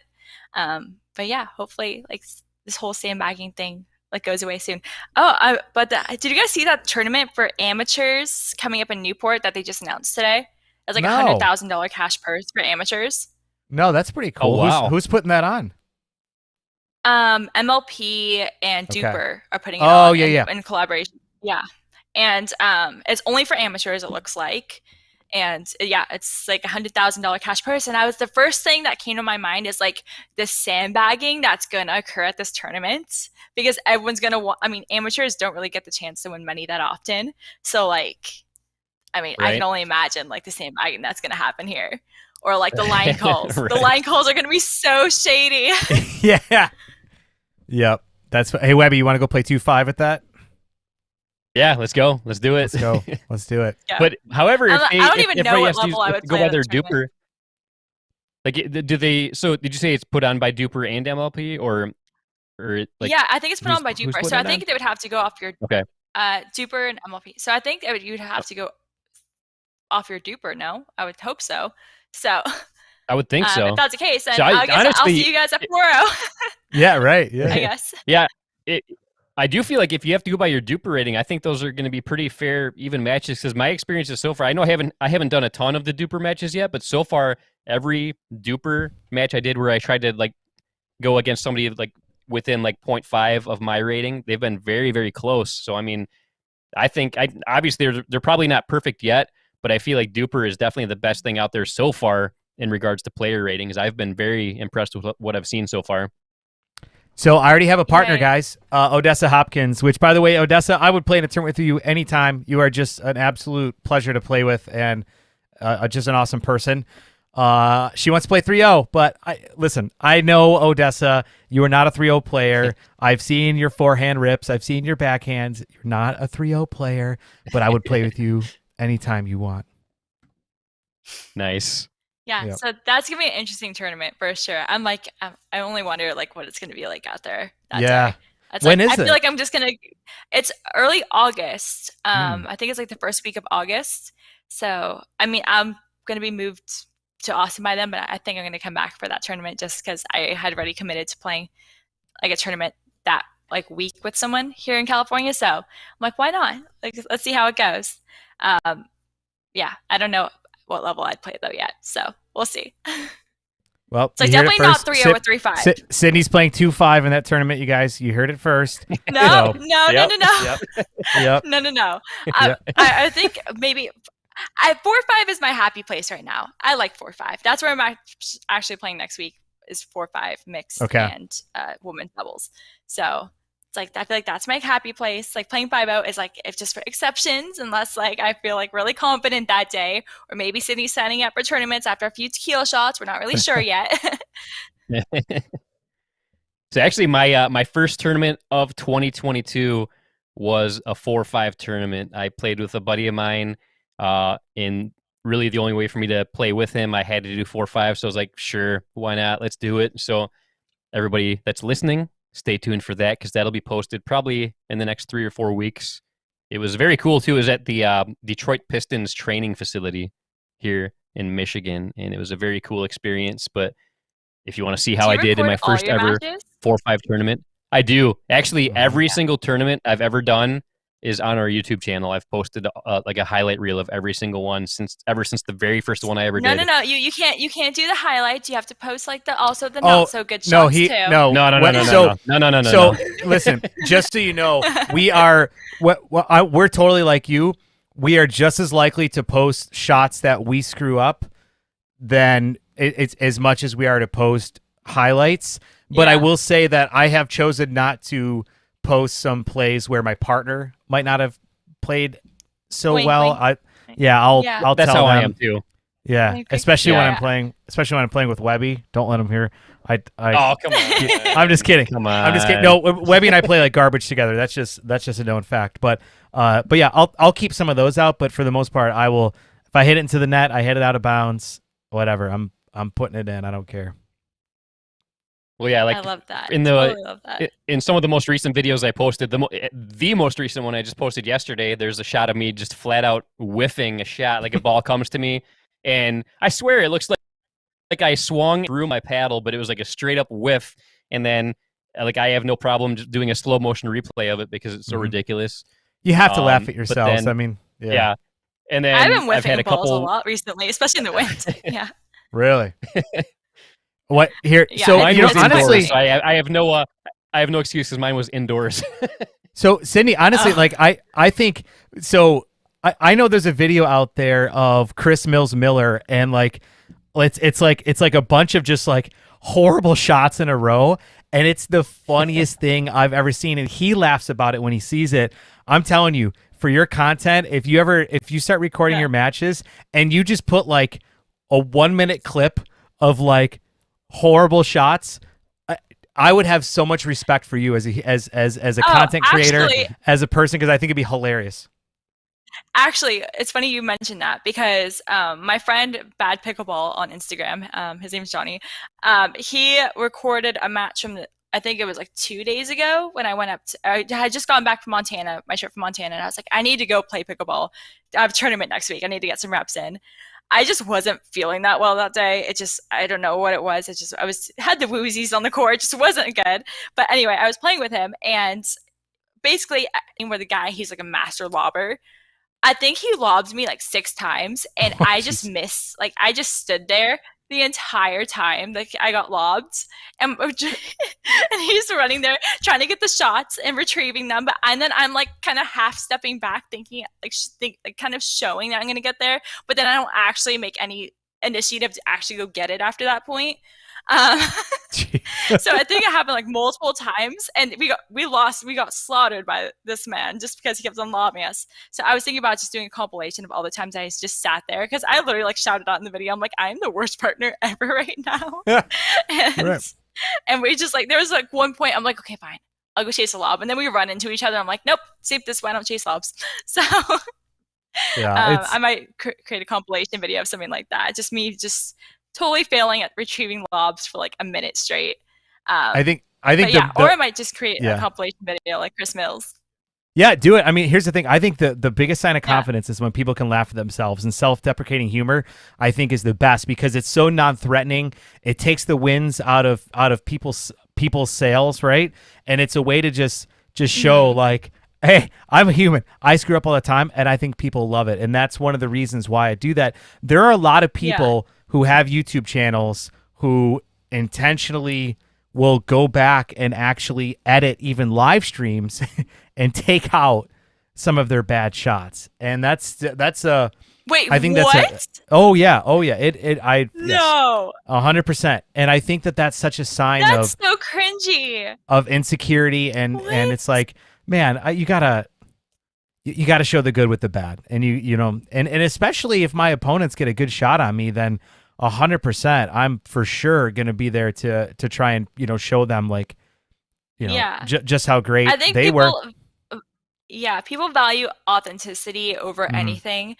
But yeah, hopefully like this whole sandbagging thing like goes away soon. Did you guys see that tournament for amateurs coming up in Newport that they just announced today? It's like $100,000 cash purse for amateurs. No, that's pretty cool. Oh, wow. Who's putting that on? MLP and DUPR are putting it on in collaboration. Yeah. And it's only for amateurs, it looks like. And yeah, it's like $100,000 cash purse. And the first thing that came to my mind is like the sandbagging that's going to occur at this tournament, because everyone's going to amateurs don't really get the chance to win money that often. So like, I can only imagine like the sandbagging that's going to happen here, or like the line calls. The line calls are going to be so shady. Yeah. Yep. Hey, Webby, you want to go play 2-5 at that? Yeah, let's go. Let's do it. Let's do it. Yeah. But however, I don't even know what level I would go play by their DUPR. Like, do they? So, did you say it's put on by DUPR and MLP, or like? Yeah, I think it's put on by DUPR. So I think they would have to go off your DUPR and MLP. So I think you'd have to go off your DUPR. No, I would hope so. So I would think so. If that's the case, then so I'll see you guys at 4-0. Yeah, right. Yeah, I guess. Yeah, I do feel like if you have to go by your DUPR rating, I think those are going to be pretty fair, even matches. Because my experiences so far, I know I haven't done a ton of the DUPR matches yet, but so far every DUPR match I did where I tried to like go against somebody like within like 0.5 of my rating, they've been very, very close. So I mean, I think obviously they're probably not perfect yet, but I feel like DUPR is definitely the best thing out there so far in regards to player ratings. I've been very impressed with what I've seen so far. So I already have a partner, guys, Odessa Hopkins, which, by the way, Odessa, I would play in a tournament with you anytime. You are just an absolute pleasure to play with, and just an awesome person. She wants to play 3-0, but listen, I know, Odessa, you are not a 3-0 player. I've seen your forehand rips. I've seen your backhands. You're not a 3-0 player, but I would play with you anytime you want. Nice. Yeah, Yep. So that's gonna be an interesting tournament for sure. I'm like, I only wonder like what it's gonna be like out there. Yeah. When is it? I feel like I'm just gonna. It's early August. I think it's like the first week of August. So I'm gonna be moved to Austin by then, but I think I'm gonna come back for that tournament just because I had already committed to playing like a tournament that like week with someone here in California. So I'm like, why not? Like, let's see how it goes. Yeah, I don't know what level I'd play though yet, so we'll see. Well, so definitely not 3-0 or 3-5. Sydney's playing 2-5 in that tournament, you guys. You heard it first. No. Yep. No. I think maybe 4-5 is my happy place right now. I like 4-5. That's where I'm actually playing next week is 4-5 mixed and women's doubles. So it's like I feel like that's my happy place. Like playing 5-0 is like if just for exceptions, unless like I feel like really confident that day, or maybe Sydney's signing up for tournaments after a few tequila shots. We're not really sure yet. So actually, my first tournament of 2022 was a 4-5 tournament. I played with a buddy of mine. In really the only way for me to play with him, I had to do 4-5. So I was like, sure, why not? Let's do it. So everybody that's listening, stay tuned for that because that'll be posted probably in the next 3 or 4 weeks. It was very cool too. It was at the Detroit Pistons training facility here in Michigan, and it was a very cool experience. But if you want to see how I did in my first ever 4-5 tournament, I do. Actually, every single tournament I've ever done is on our YouTube channel. I've posted like a highlight reel of every single one ever since the very first one I ever did. No. You can't do the highlights. You have to post like the not so good shots too. No. So listen, just so you know, we're totally like you. We are just as likely to post shots that we screw up than it's as much as we are to post highlights. But I will say that I have chosen not to post some plays where my partner might not have played so well. Wink. I'll that's tell how them. I am too. Yeah, especially when I'm playing with Webby. Don't let him hear. Oh, come on. I'm just kidding. Come on. I'm just kidding. No, Webby and I play like garbage together. That's just a known fact. But yeah, I'll keep some of those out. But for the most part, I will. If I hit it into the net, I hit it out of bounds. Whatever. I'm putting it in. I don't care. Well, yeah, like I love that. In some of the most recent videos I posted, the most recent one I just posted yesterday, there's a shot of me just flat out whiffing a shot, like a ball comes to me, and I swear it looks like I swung through my paddle, but it was like a straight up whiff, and then like I have no problem just doing a slow motion replay of it because it's so ridiculous. You have to laugh at yourselves. I mean, yeah. And then I've been whiffing had balls a lot recently, especially in the wind. Yeah. Really? What here? Yeah, so mine you know, was honestly, so I have no excuse because mine was indoors. So Sydney, honestly, like I think so. I know there's a video out there of Chris Mills Miller, and like it's like a bunch of just like horrible shots in a row, and it's the funniest thing I've ever seen, and he laughs about it when he sees it. I'm telling you, for your content, if you start recording your matches and you just put like a 1-minute clip of like horrible shots, I would have so much respect for you as a content creator, as a person, because I think it'd be hilarious. Actually, it's funny you mentioned that, because my friend Bad Pickleball on Instagram, his name's Johnny, he recorded a match from I think it was like 2 days ago when I went up I had just gotten back from Montana, my trip from Montana, and I was like, I need to go play pickleball. I have a tournament next week. I need to get some reps in. I just wasn't feeling that well that day. It just, I don't know what it was. Had the woozies on the court. It just wasn't good. But anyway, I was playing with him, and basically, we're the guy, he's like a master lobber. I think he lobs me like 6 times, and I just missed. Like, I just stood there the entire time. Like, I got lobbed, and he's running there trying to get the shots and retrieving them. And then I'm like kind of half stepping back, thinking like kind of showing that I'm gonna get there, but then I don't actually make any initiative to actually go get it after that point. So I think it happened like multiple times, and we got slaughtered by this man just because he kept on lobbing us. So I was thinking about just doing a compilation of all the times I just sat there, because I literally like shouted out in the video, I'm like, I'm the worst partner ever right now. And we just like, there was like one point I'm like, okay, fine, I'll go chase a lob, and then we run into each other. I'm like, nope, save this one, I don't chase lobs. So I might create a compilation video of something like that. Just me just totally failing at retrieving lobs for like a minute straight. I think or I might just create a compilation video like Chris Mills. Yeah, do it. I mean, here's the thing. I think the biggest sign of confidence is when people can laugh at themselves, and self-deprecating humor, I think, is the best, because it's so non-threatening. It takes the winds out of people's sails, right? And it's a way to just show like, hey, I'm a human. I screw up all the time, and I think people love it. And that's one of the reasons why I do that. There are a lot of people who have YouTube channels who intentionally will go back and actually edit even live streams and take out some of their bad shots. And that's a wait. I think what? That's oh yeah. I no 100%. And I think that's such a sign that's so cringy of insecurity, and it's like, man, you gotta show the good with the bad, and you know, and especially if my opponents get a good shot on me, then 100%, I'm for sure gonna be there to try and, you know, show them, like, you know, just how great they were. Yeah, people value authenticity over anything.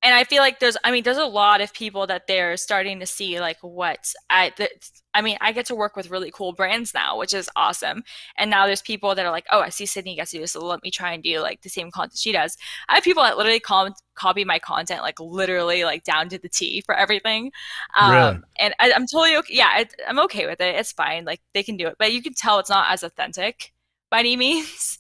And I feel like there's a lot of people that they're starting to see like I get to work with really cool brands now, which is awesome. And now there's people that are like, oh, I see Sydney gets to do this, so let me try and do like the same content she does. I have people that literally copy my content, like literally like down to the T for everything. Really? And I'm totally okay. Yeah, I'm okay with it. It's fine. Like, they can do it, but you can tell it's not as authentic by any means.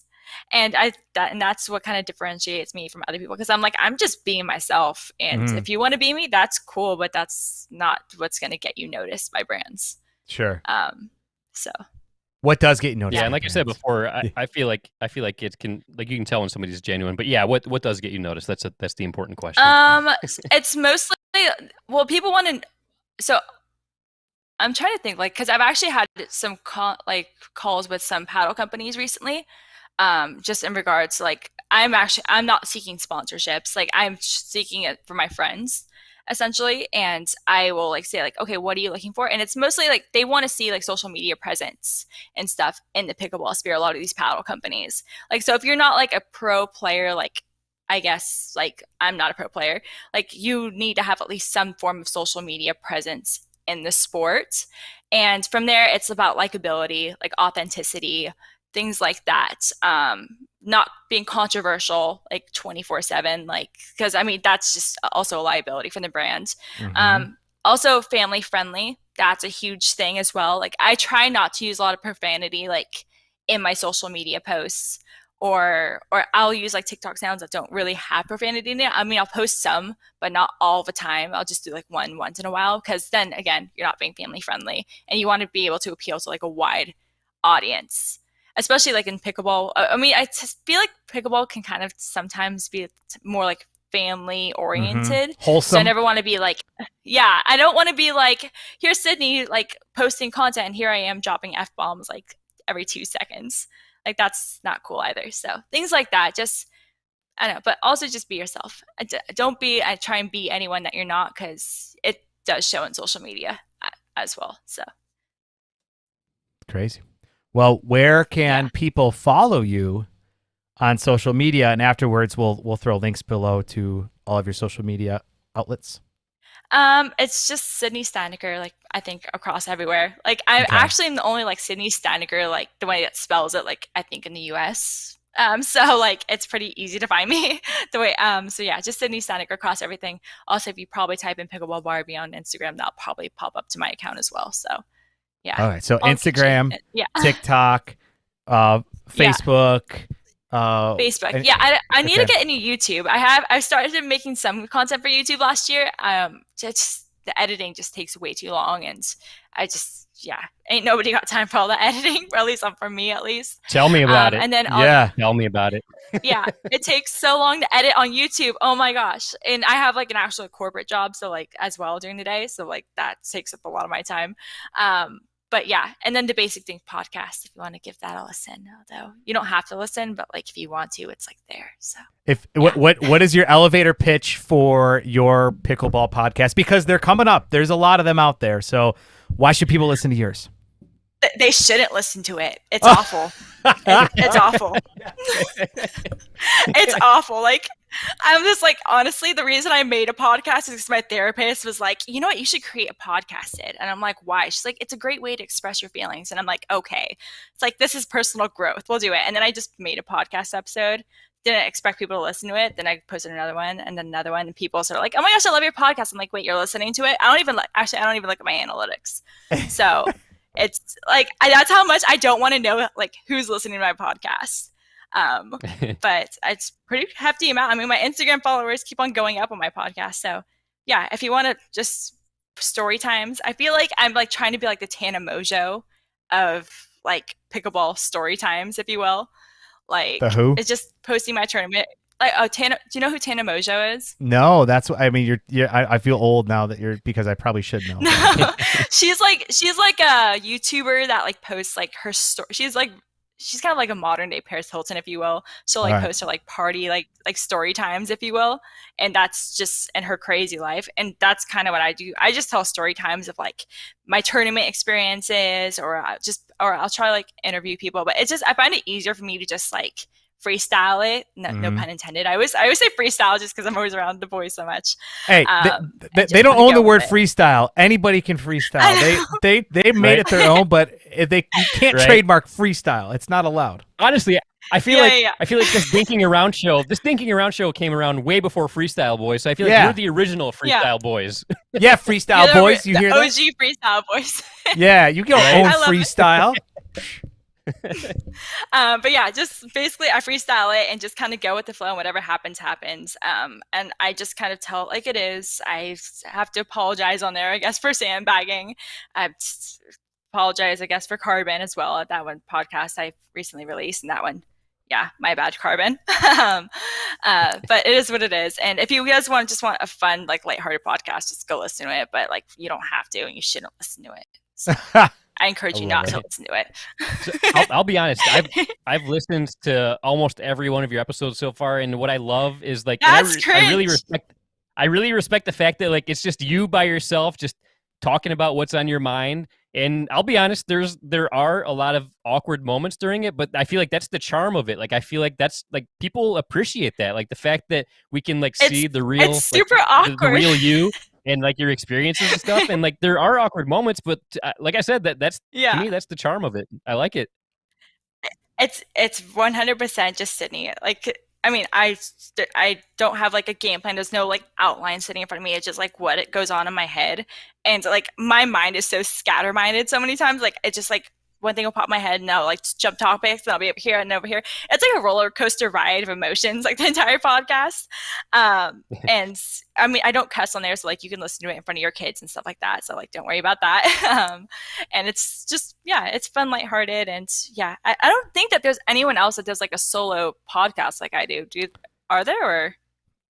And that's what kind of differentiates me from other people, because I'm like, I'm just being myself, and if you want to be me, that's cool, but that's not what's going to get you noticed by brands. Sure. So what does get you noticed? Yeah, and like I said before, I feel like it can, like, you can tell when somebody's genuine. But yeah, what does get you noticed? That's the important question. It's mostly, well, people want to. So I'm trying to think, like, because I've actually had some calls with some paddle companies recently. Just in regards to, like, I'm not seeking sponsorships. Like, I'm seeking it for my friends, essentially. And I will like say like, okay, what are you looking for? And it's mostly like they want to see like social media presence and stuff in the pickleball sphere. A lot of these paddle companies, like, so if you're not like a pro player, like, I guess like I'm not a pro player, like, you need to have at least some form of social media presence in the sport. And from there, it's about likability, like authenticity, things like that. Not being controversial like 24/7, like, because I mean that's just also a liability for the brand. Also family friendly, that's a huge thing as well. Like, I try not to use a lot of profanity like in my social media posts, or I'll use like TikTok sounds that don't really have profanity in it. I mean, I'll post some, but not all the time. I'll just do like one once in a while, because then again, you're not being family friendly, and you want to be able to appeal to like a wide audience. Especially like in pickleball. I mean, I just feel like pickleball can kind of sometimes be more like family oriented. Wholesome. So I never want to be like, yeah, I don't want to be like, here's Sydney like posting content and here I am dropping F-bombs like every 2 seconds. Like that's not cool either. So things like that, just, I don't know, but also just be yourself. Don't try and be anyone that you're not, because it does show in social media as well. So crazy. Well, where can people follow you on social media? And afterwards, we'll throw links below to all of your social media outlets. It's just Sydney Steinaker, like I think across everywhere. Like I actually am the only like Sydney Steinaker, like the way that spells it, like I think in the US. So like it's pretty easy to find me the way. So yeah, just Sydney Steinaker across everything. Also, if you probably type in Pickleball Barbie on Instagram, that'll probably pop up to my account as well. So yeah. All right. So Instagram, TikTok, Facebook. Facebook. Yeah, I need to get into YouTube. I started making some content for YouTube last year. Just the editing just takes way too long, and I just ain't nobody got time for all the editing, or at least not for me at least. Tell me about it. And then tell me about it. Yeah, it takes so long to edit on YouTube. Oh my gosh. And I have like an actual corporate job, so like as well during the day, so like that takes up a lot of my time. But yeah, and then the Basic Thing podcast, if you want to give that a listen, although you don't have to listen, but like if you want to, it's like there. So what is your elevator pitch for your pickleball podcast? Because they're coming up. There's a lot of them out there. So why should people listen to yours? They shouldn't listen to it. It's awful. It's awful. It's awful. Like, I'm just like, honestly, the reason I made a podcast is because my therapist was like, you know what, you should create a podcast, Sid. And I'm like, why? She's like, it's a great way to express your feelings. And I'm like, okay. It's like, this is personal growth. We'll do it. And then I just made a podcast episode. Didn't expect people to listen to it. Then I posted another one and then another one. And people started like, oh my gosh, I love your podcast. I'm like, wait, you're listening to it? I don't even look at my analytics. So it's like, that's how much I don't want to know like who's listening to my podcast. But it's pretty hefty amount. I mean, my Instagram followers keep on going up on my podcast. So yeah, if you want to just story times, I feel like I'm like trying to be like the Tana Mojo of like pickleball story times, if you will. Like it's just posting my tournament. Like, Tana, do you know who Tana Mojo is? No, that's what I mean. I feel old now because I probably should know. No, she's like a YouTuber that like posts like her story. She's kind of like a modern day Paris Hilton, if you will. She'll like post her like party, like story times, if you will. And that's just in her crazy life. And that's kind of what I do. I just tell story times of like my tournament experiences, or I'll try like interview people. But it's just, I find it easier for me to just like freestyle it. No pun intended. I always say freestyle just because I'm always around the boys so much. Hey, they don't own the word freestyle. Anybody can freestyle. They made it their own, but you can't trademark freestyle. It's not allowed. Honestly, I feel like this Dinking Around show came around way before Freestyle Boys. So I feel like you're the original Freestyle Boys. Yeah, Freestyle Boys. You hear that? OG Freestyle Boys. Yeah, you can own freestyle. But yeah, just basically I freestyle it and just kind of go with the flow, and whatever happens. And I just kind of tell it like it is. I have to apologize on there, I guess, for sandbagging. I apologize, I guess, for Carbon as well. At that one podcast I recently released, and that one, yeah, my bad, Carbon. But it is what it is. And if you guys want a fun, like lighthearted podcast, just go listen to it. But like, you don't have to, and you shouldn't listen to it. So. I encourage you not to listen to it. So I'll be honest. I've listened to almost every one of your episodes so far, and what I love is like I really respect the fact that like it's just you by yourself, just talking about what's on your mind. And I'll be honest, there are a lot of awkward moments during it, but I feel like that's the charm of it. Like I feel like that's like people appreciate that, like the fact that we can like see the real, it's super awkward, the real you. And like your experiences and stuff, and like there are awkward moments, but like I said, that's to me, that's the charm of it. I like it. It's 100% just Sydney. Like, I mean, I don't have like a game plan. There's no like outline sitting in front of me. It's just like what it goes on in my head, and like my mind is so scatterminded so many times. Like it's just like one thing will pop in my head and I'll like jump topics and I'll be up here and over here. It's like a roller coaster ride of emotions, like the entire podcast. And I mean, I don't cuss on there, so like you can listen to it in front of your kids and stuff like that. So like, don't worry about that. And it's just, it's fun, lighthearted. And yeah, I don't think that there's anyone else that does like a solo podcast like I do. Are there, or?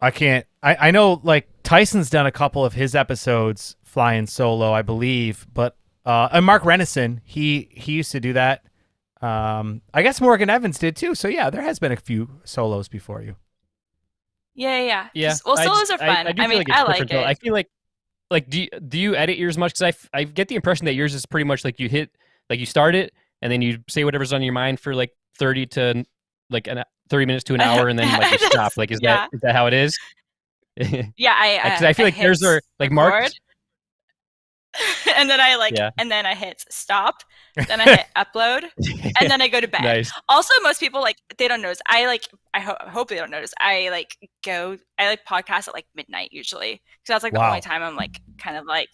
I can't. I know like Tyson's done a couple of his episodes flying solo, I believe, but and Mark Renison, he used to do that. I guess Morgan Evans did too. So yeah, there has been a few solos before you. Yeah. Yeah. Well, solos are fun. I mean, I like it. I feel like do you edit yours much? Because I get the impression that yours is pretty much like you start it and then you say whatever's on your mind for like 30 to like 30 minutes to an hour and then like you stop. Like is that how it is? Yeah, because I feel like yours are like Mark. And then and then I hit stop, then I hit upload, and then I go to bed. Nice. Also, most people they don't notice. I hope they don't notice. I podcast at like midnight usually because that's like the only time I'm like kind of like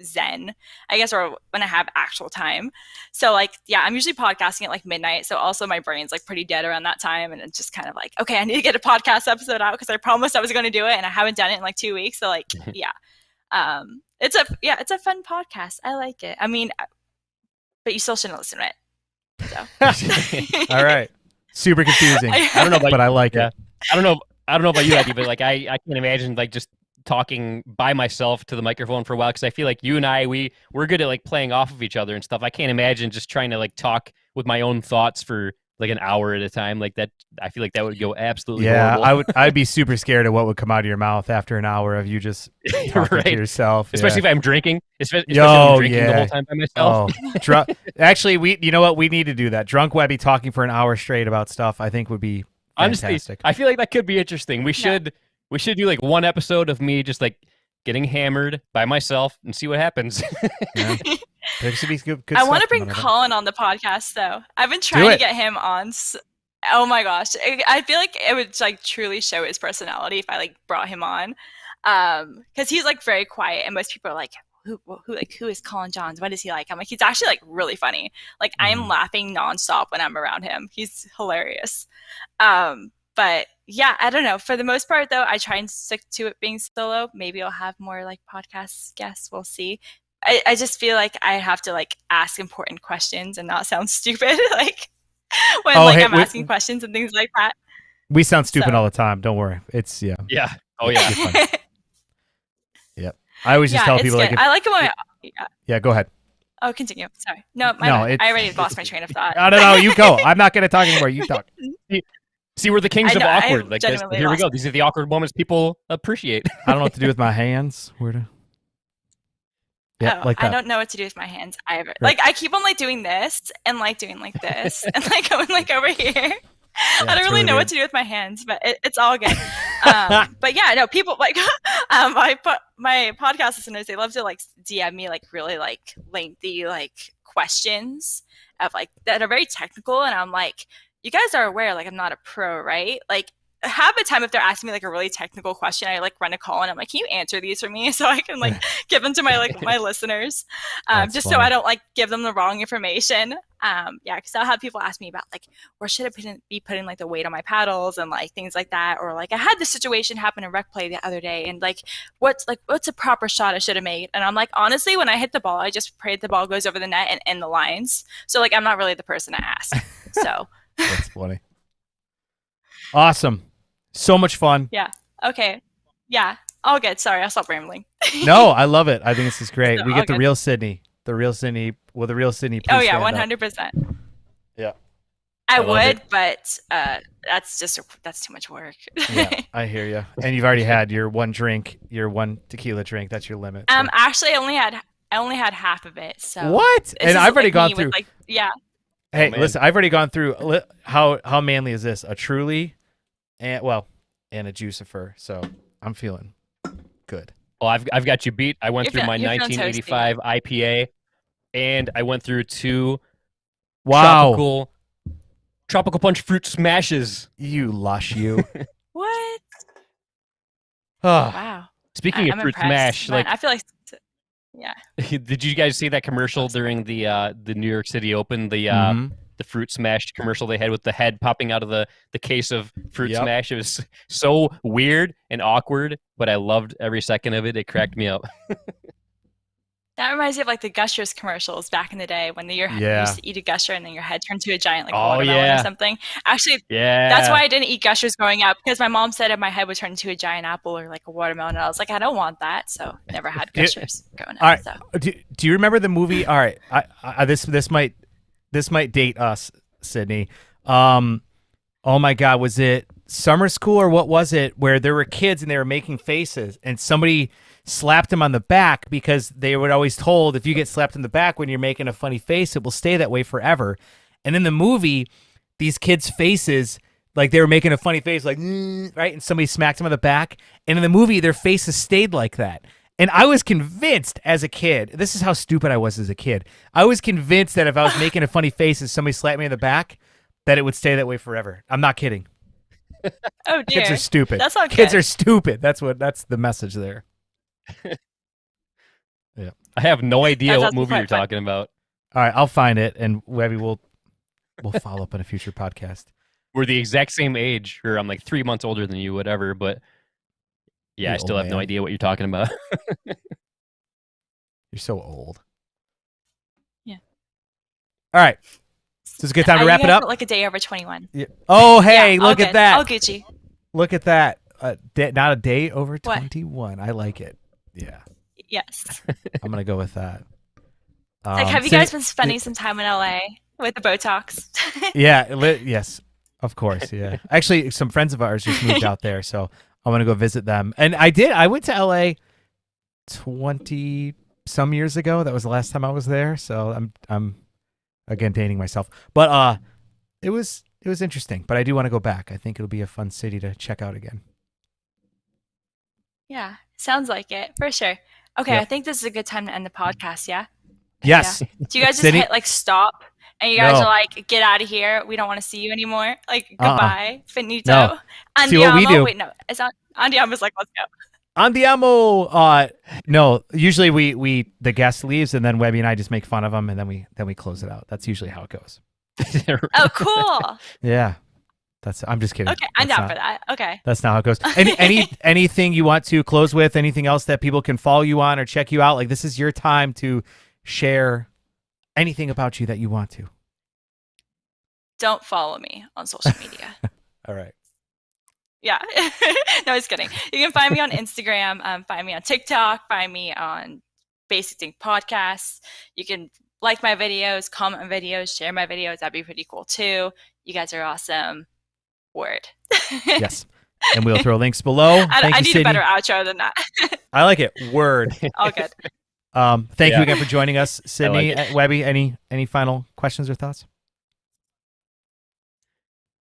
zen, I guess, or when I have actual time. So I'm usually podcasting at like midnight. So also my brain's like pretty dead around that time, and it's just kind of like, okay, I need to get a podcast episode out because I promised I was going to do it, and I haven't done it in like 2 weeks. So it's a fun podcast. I like it. I mean, but you still shouldn't listen to it. So. All right. Super confusing. I don't know about but I like it. I don't know about you, Eddie, but like I can't imagine like just talking by myself to the microphone for a while because I feel like you and I we're good at like playing off of each other and stuff. I can't imagine just trying to like talk with my own thoughts for like an hour at a time like that. I feel like that would go absolutely horrible. I'd be super scared of what would come out of your mouth after an hour of you just talking to yourself, especially if I'm drinking, especially if I'm drinking the whole time by myself. Actually, you know what, we need to do that. Drunk Webby talking for an hour straight about stuff I think would be fantastic. Honestly, I feel like that could be interesting. We should do like one episode of me just like getting hammered by myself and see what happens. Yeah. Good I want to bring Colin on the podcast though. I've been trying to get him on. Oh my gosh, I feel like it would like truly show his personality if I like brought him on, because he's like very quiet and most people are like, who is Colin Johns? What is he like? I'm like, he's actually like really funny. Like I'm laughing nonstop when I'm around him. He's hilarious. But yeah, I don't know. For the most part though, I try and stick to it being solo. Maybe I'll have more like podcast guests. We'll see. I just feel like I have to like ask important questions and not sound stupid like when I'm asking questions and things like that. We sound stupid all the time. Don't worry. It's Yeah. Oh yeah. Yep. I always just tell people good. like I like it when Yeah, go ahead. Oh, continue. Sorry. No, I already lost my train of thought. No, you go. I'm not going to talk anymore. You talk. See, we're the kings of awkward. Like this, here we go. These are the awkward moments people appreciate. I don't know what to do with my hands. Where to? Yeah, like that. I don't know what to do with my hands either. Right. Like I keep on like doing this and like doing like this and like going like over here. Yeah, I don't really know what to do with my hands, but it's all good. But yeah, no, people like my podcast listeners, they love to like DM me like really like lengthy like questions of like that are very technical, and I'm like, you guys are aware like I'm not a pro, right? Like half the time if they're asking me like a really technical question, I like run a call and I'm like, can you answer these for me so I can like give them to my like my listeners, just funny. So I don't like give them the wrong information. Because I'll have people ask me about like, where should I be putting like the weight on my paddles and like things like that, or like I had this situation happen in rec play the other day and like what's a proper shot I should have made, and I'm like, honestly, when I hit the ball, I just pray the ball goes over the net and in the lines, so like I'm not really the person to ask. So that's funny. Awesome. So much fun. Yeah. Okay. Yeah. All good. Sorry, I'll stop rambling. No, I love it. I think this is great. No, we get the real Sydney. The real Sydney. Will the real Sydney please Oh yeah, 100%. Yeah. I would, but that's too much work. Yeah, I hear you. And you've already had your one tequila drink. That's your limit. So. Actually, I only had half of it. So what? And I've already gone through. Yeah. Hey, listen, I've already gone through. How manly is this? A Truly, and a Juicifer. So I'm feeling good. Well, I've got you beat. I went through my 1985 IPA, and I went through 2 tropical punch fruit smashes. You lush, you. What? Wow. Speaking of fruit smash, like I feel like, yeah. Did you guys see that commercial during the New York City Open? The fruit smash commercial they had with the head popping out of the case of fruit smash. It was so weird and awkward, but I loved every second of it. It cracked me up. That reminds me of like the Gushers commercials back in the day when you used to eat a Gusher and then your head turned to a giant like watermelon or something. Actually, that's why I didn't eat Gushers growing up, because my mom said if my head would turn into a giant apple or like a watermelon, and I was like, I don't want that, so never had Gushers growing up. All right. So. Do you remember the movie? All right, this might date us, Sydney. Oh my God, was it Summer School or what was it? Where there were kids and they were making faces, and somebody slapped him on the back because they were always told if you get slapped in the back when you're making a funny face, it will stay that way forever. And in the movie, these kids' faces, like they were making a funny face, like, right? And somebody smacked them on the back. And in the movie, their faces stayed like that. And I was convinced as a kid, this is how stupid I was as a kid. I was convinced that if I was making a funny face and somebody slapped me in the back, that it would stay that way forever. I'm not kidding. Oh, dear. Kids are stupid. That's not Kids good. are stupid. That's the message there. Yeah. I have no idea what movie you're talking about. All right, I'll find it, and Webby we'll follow up on a future podcast. We're the exact same age, or I'm like 3 months older than you, whatever. But yeah, I still have no idea what you're talking about. You're so old. Yeah. All right. So it's a good time to wrap it up. Like a day over 21. Yeah. Oh, hey, look at that. All Gucci. Look at that. Not a day over 21. I like it. Yeah. Yes. I'm going to go with that. Like, have you guys been spending some time in LA with the Botox? Yes, of course. Yeah. Actually, some friends of ours just moved out there, so I'm going to go visit them. And I went to LA 20 some years ago. That was the last time I was there. So I'm again dating myself. But it was interesting, but I do want to go back. I think it'll be a fun city to check out again. Yeah, sounds like it for sure. Okay, I think this is a good time to end the podcast. Yeah. Yes. Yeah. Do you guys just hit like stop and you guys are like, get out of here? We don't want to see you anymore. Like goodbye, finito. No. Andiamo. See what we do. Wait, no, it's not. Andiamo's like, let's go. Andiamo. No. Usually we the guest leaves and then Webby and I just make fun of them and then we close it out. That's usually how it goes. Oh, cool. Yeah. I'm just kidding. Okay, I'm down for that. Okay. That's not how it goes. Anything you want to close with? Anything else that people can follow you on or check you out? Like, this is your time to share anything about you that you want to. Don't follow me on social media. All right. Yeah. No, I was kidding. You can find me on Instagram, find me on TikTok, find me on Basic Think Podcasts. You can like my videos, comment on videos, share my videos. That'd be pretty cool too. You guys are awesome. Word. Yes. And we'll throw links below. I need a better outro than that. I like it. Word. All good. Thank you again for joining us, Sydney. Like Webby, any final questions or thoughts?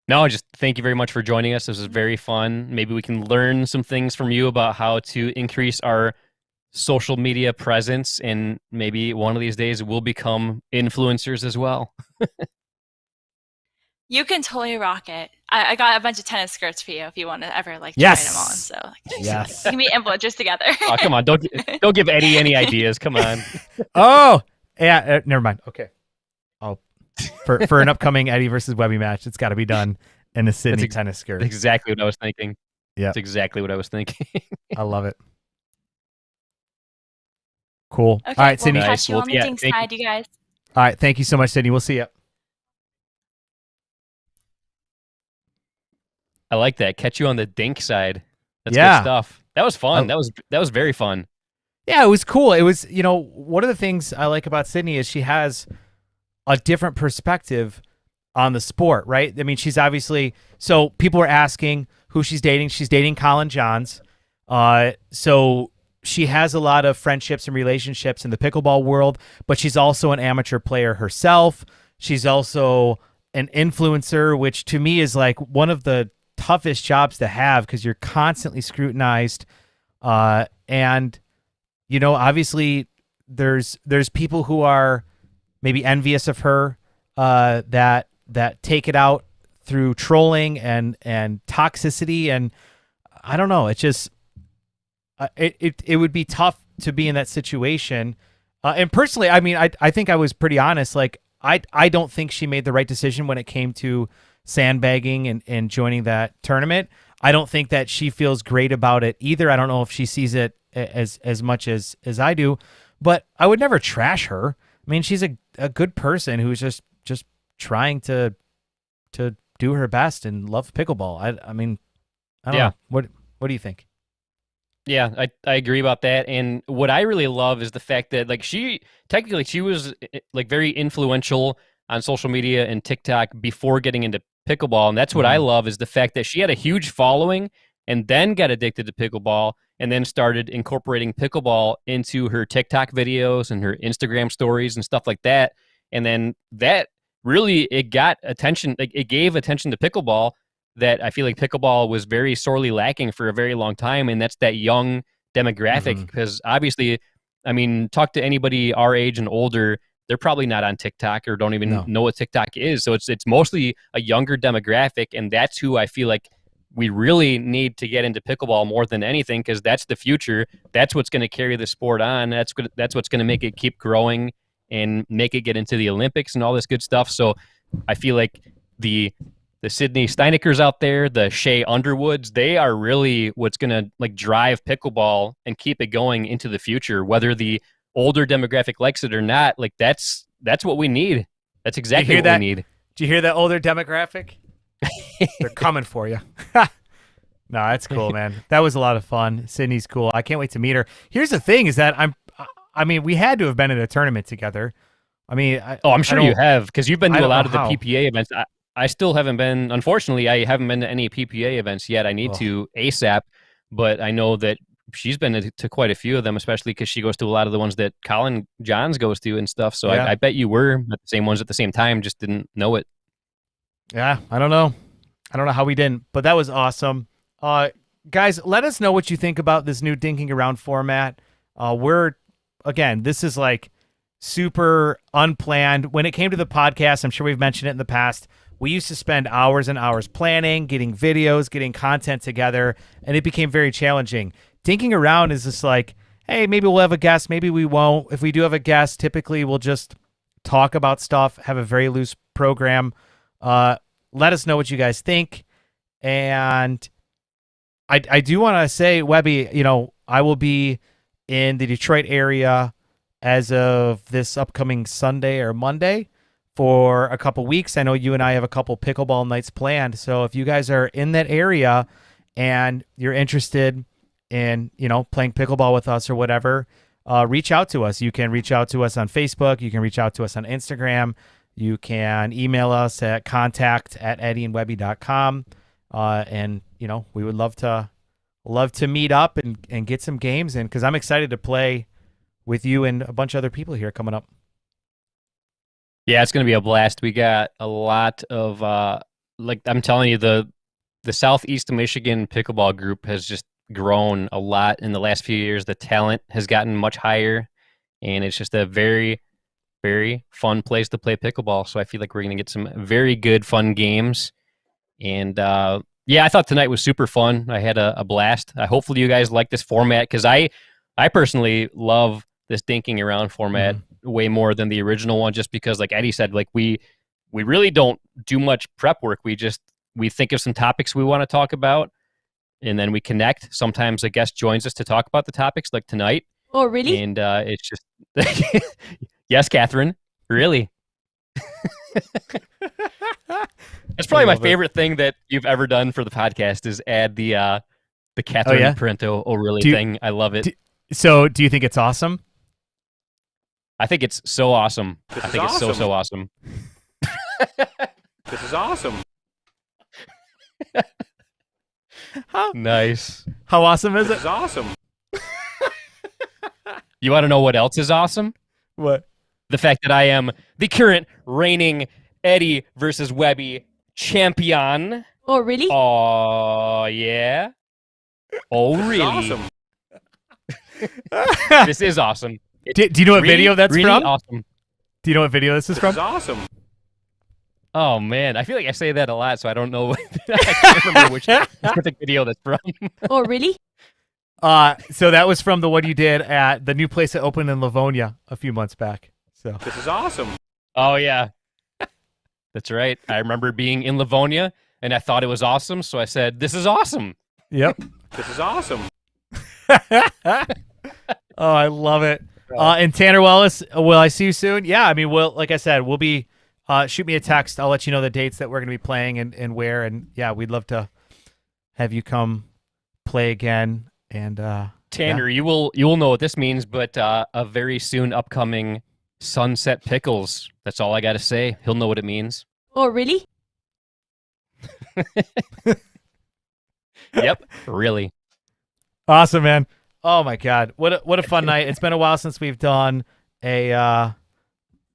No, just thank you very much for joining us. This was very fun. Maybe we can learn some things from you about how to increase our social media presence, and maybe one of these days we'll become influencers as well. You can totally rock it. I got a bunch of tennis skirts for you if you want to ever like try them on. So yes, we can be influencers together. Oh, come on! Don't give Eddie any ideas. Come on. Oh yeah, never mind. Okay, for an upcoming Eddie versus Webby match, it's got to be done in a Sydney tennis skirt. Exactly what I was thinking. Yeah, that's exactly what I was thinking. I love it. Cool. Okay, all right, Sydney. Catch you on the dink side, you guys. All right, thank you so much, Sydney. We'll see you. I like that. Catch you on the dink side. That's good stuff. That was fun. That was very fun. Yeah, it was cool. It was, one of the things I like about Sydney is she has a different perspective on the sport, right? I mean, she's obviously, so people were asking who she's dating. She's dating Colin Johns. So she has a lot of friendships and relationships in the pickleball world, but she's also an amateur player herself. She's also an influencer, which to me is like one of the toughest jobs to have because you're constantly scrutinized. And, obviously there's people who are maybe envious of her, that take it out through trolling and toxicity. And I don't know, it's just, it would be tough to be in that situation. And personally, I mean, I think I was pretty honest. Like, I don't think she made the right decision when it came to sandbagging and joining that tournament. I don't think that she feels great about it either. I don't know if she sees it as much as I do, but I would never trash her. I mean, she's a good person who's just trying to do her best and love pickleball. I mean, I don't know. What do you think? Yeah, I agree about that. And what I really love is the fact that like she was like very influential on social media and TikTok before getting into pickleball. And that's what I love is the fact that she had a huge following and then got addicted to pickleball and then started incorporating pickleball into her TikTok videos and her Instagram stories and stuff like that. And then that really, it got attention, like it gave attention to pickleball that I feel like pickleball was very sorely lacking for a very long time. And that's that young demographic, because obviously, I mean, talk to anybody our age and older, they're probably not on TikTok or don't even know what TikTok is. So it's mostly a younger demographic. And that's who I feel like we really need to get into pickleball more than anything, because that's the future. That's what's going to carry the sport on. That's what's going to make it keep growing and make it get into the Olympics and all this good stuff. So I feel like the Sydney Steinakers out there, the Shea Underwoods, they are really what's going to like drive pickleball and keep it going into the future, whether the older demographic likes it or not. Like that's what we need. That's exactly what we need. Do you hear that, older demographic? They're coming for you. No, that's cool, man. That was a lot of fun. Sydney's cool. I can't wait to meet her. Here's the thing is that I mean, we had to have been in a tournament together. I mean, I'm sure you have, because you've been to a lot of the PPA events. I still haven't been, unfortunately, I haven't been to any PPA events yet. I need to ASAP, but I know that she's been to quite a few of them, especially because she goes to a lot of the ones that Colin Johns goes to and stuff. So I bet you were at the same ones at the same time, just didn't know it. Yeah, I don't know. I don't know how we didn't, but that was awesome. Guys, let us know what you think about this new Dinking Around format. This is like super unplanned. When it came to the podcast, I'm sure we've mentioned it in the past, we used to spend hours and hours planning, getting videos, getting content together, and it became very challenging. Dinking Around is just like, hey, maybe we'll have a guest, maybe we won't. If we do have a guest, typically we'll just talk about stuff, have a very loose program. Let us know what you guys think. And I do want to say, Webby, I will be in the Detroit area as of this upcoming Sunday or Monday for a couple weeks. I know you and I have a couple pickleball nights planned. So if you guys are in that area and you're interested in, playing pickleball with us or whatever, reach out to us. You can reach out to us on Facebook. You can reach out to us on Instagram. You can email us at contact@eddieandwebby.com. And, we would love to meet up and get some games in, because I'm excited to play with you and a bunch of other people here coming up. Yeah, it's going to be a blast. We got a lot of, I'm telling you, the Southeast Michigan pickleball group has just grown a lot in the last few years. The talent has gotten much higher, and it's just a very, very fun place to play pickleball. So I feel like we're going to get some very good, fun games. And I thought tonight was super fun. I had a blast. Hopefully you guys like this format, because I personally love this Dinking Around format way more than the original one, just because, like Eddie said, like we really don't do much prep work. We think of some topics we want to talk about, and then we connect. Sometimes a guest joins us to talk about the topics, like tonight. Oh, really? And it's just yes, Catherine, really. That's probably my favorite thing that you've ever done for the podcast is add the Catherine Parento O'Reilly thing. I love it. So do you think it's awesome? I think it's so awesome. It's so awesome. This is awesome. Nice. How awesome is it? This is awesome. You want to know what else is awesome? What? The fact that I am the current reigning Eddie versus Webby champion. Oh, really? Oh, yeah. Oh, really? Awesome. This is awesome. Do you know what video that's really from? Awesome. Do you know what video this is from? This is awesome. Oh, man. I feel like I say that a lot, so I don't know. I can't remember which specific video that's from. Oh, really? So that was from the one you did at the new place that opened in Livonia a few months back. So This is awesome. Oh, yeah. That's right. I remember being in Livonia, and I thought it was awesome, so I said, this is awesome. Yep. This is awesome. Oh, I love it. And Tanner Wallace, will I see you soon? Yeah, I mean, like I said, we'll be shoot me a text. I'll let you know the dates that we're going to be playing and where. And yeah, we'd love to have you come play again. And Tanner, you will know what this means, but a very soon upcoming Sunset Pickles. That's all I got to say. He'll know what it means. Oh, really? Yep, really. Awesome, man. Oh my God, what a fun night! It's been a while since we've done a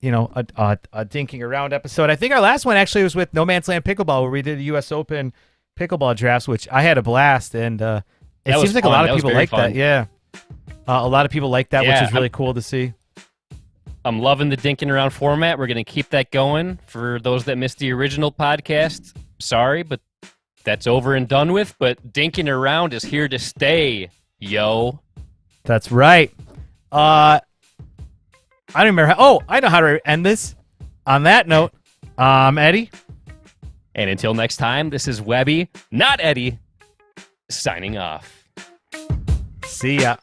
dinking around episode. I think our last one actually was with No Man's Land Pickleball, where we did a U.S. Open pickleball drafts, which I had a blast, and it seems like a lot of people like that. Yeah, a lot of people like that, which is really cool to see. I'm loving the dinking around format. We're going to keep that going. For those that missed the original podcast, sorry, but that's over and done with. But dinking around is here to stay, yo. That's right. I don't remember I know how to end this. On that note, Eddie. And until next time, this is Webby, not Eddie, signing off. See ya.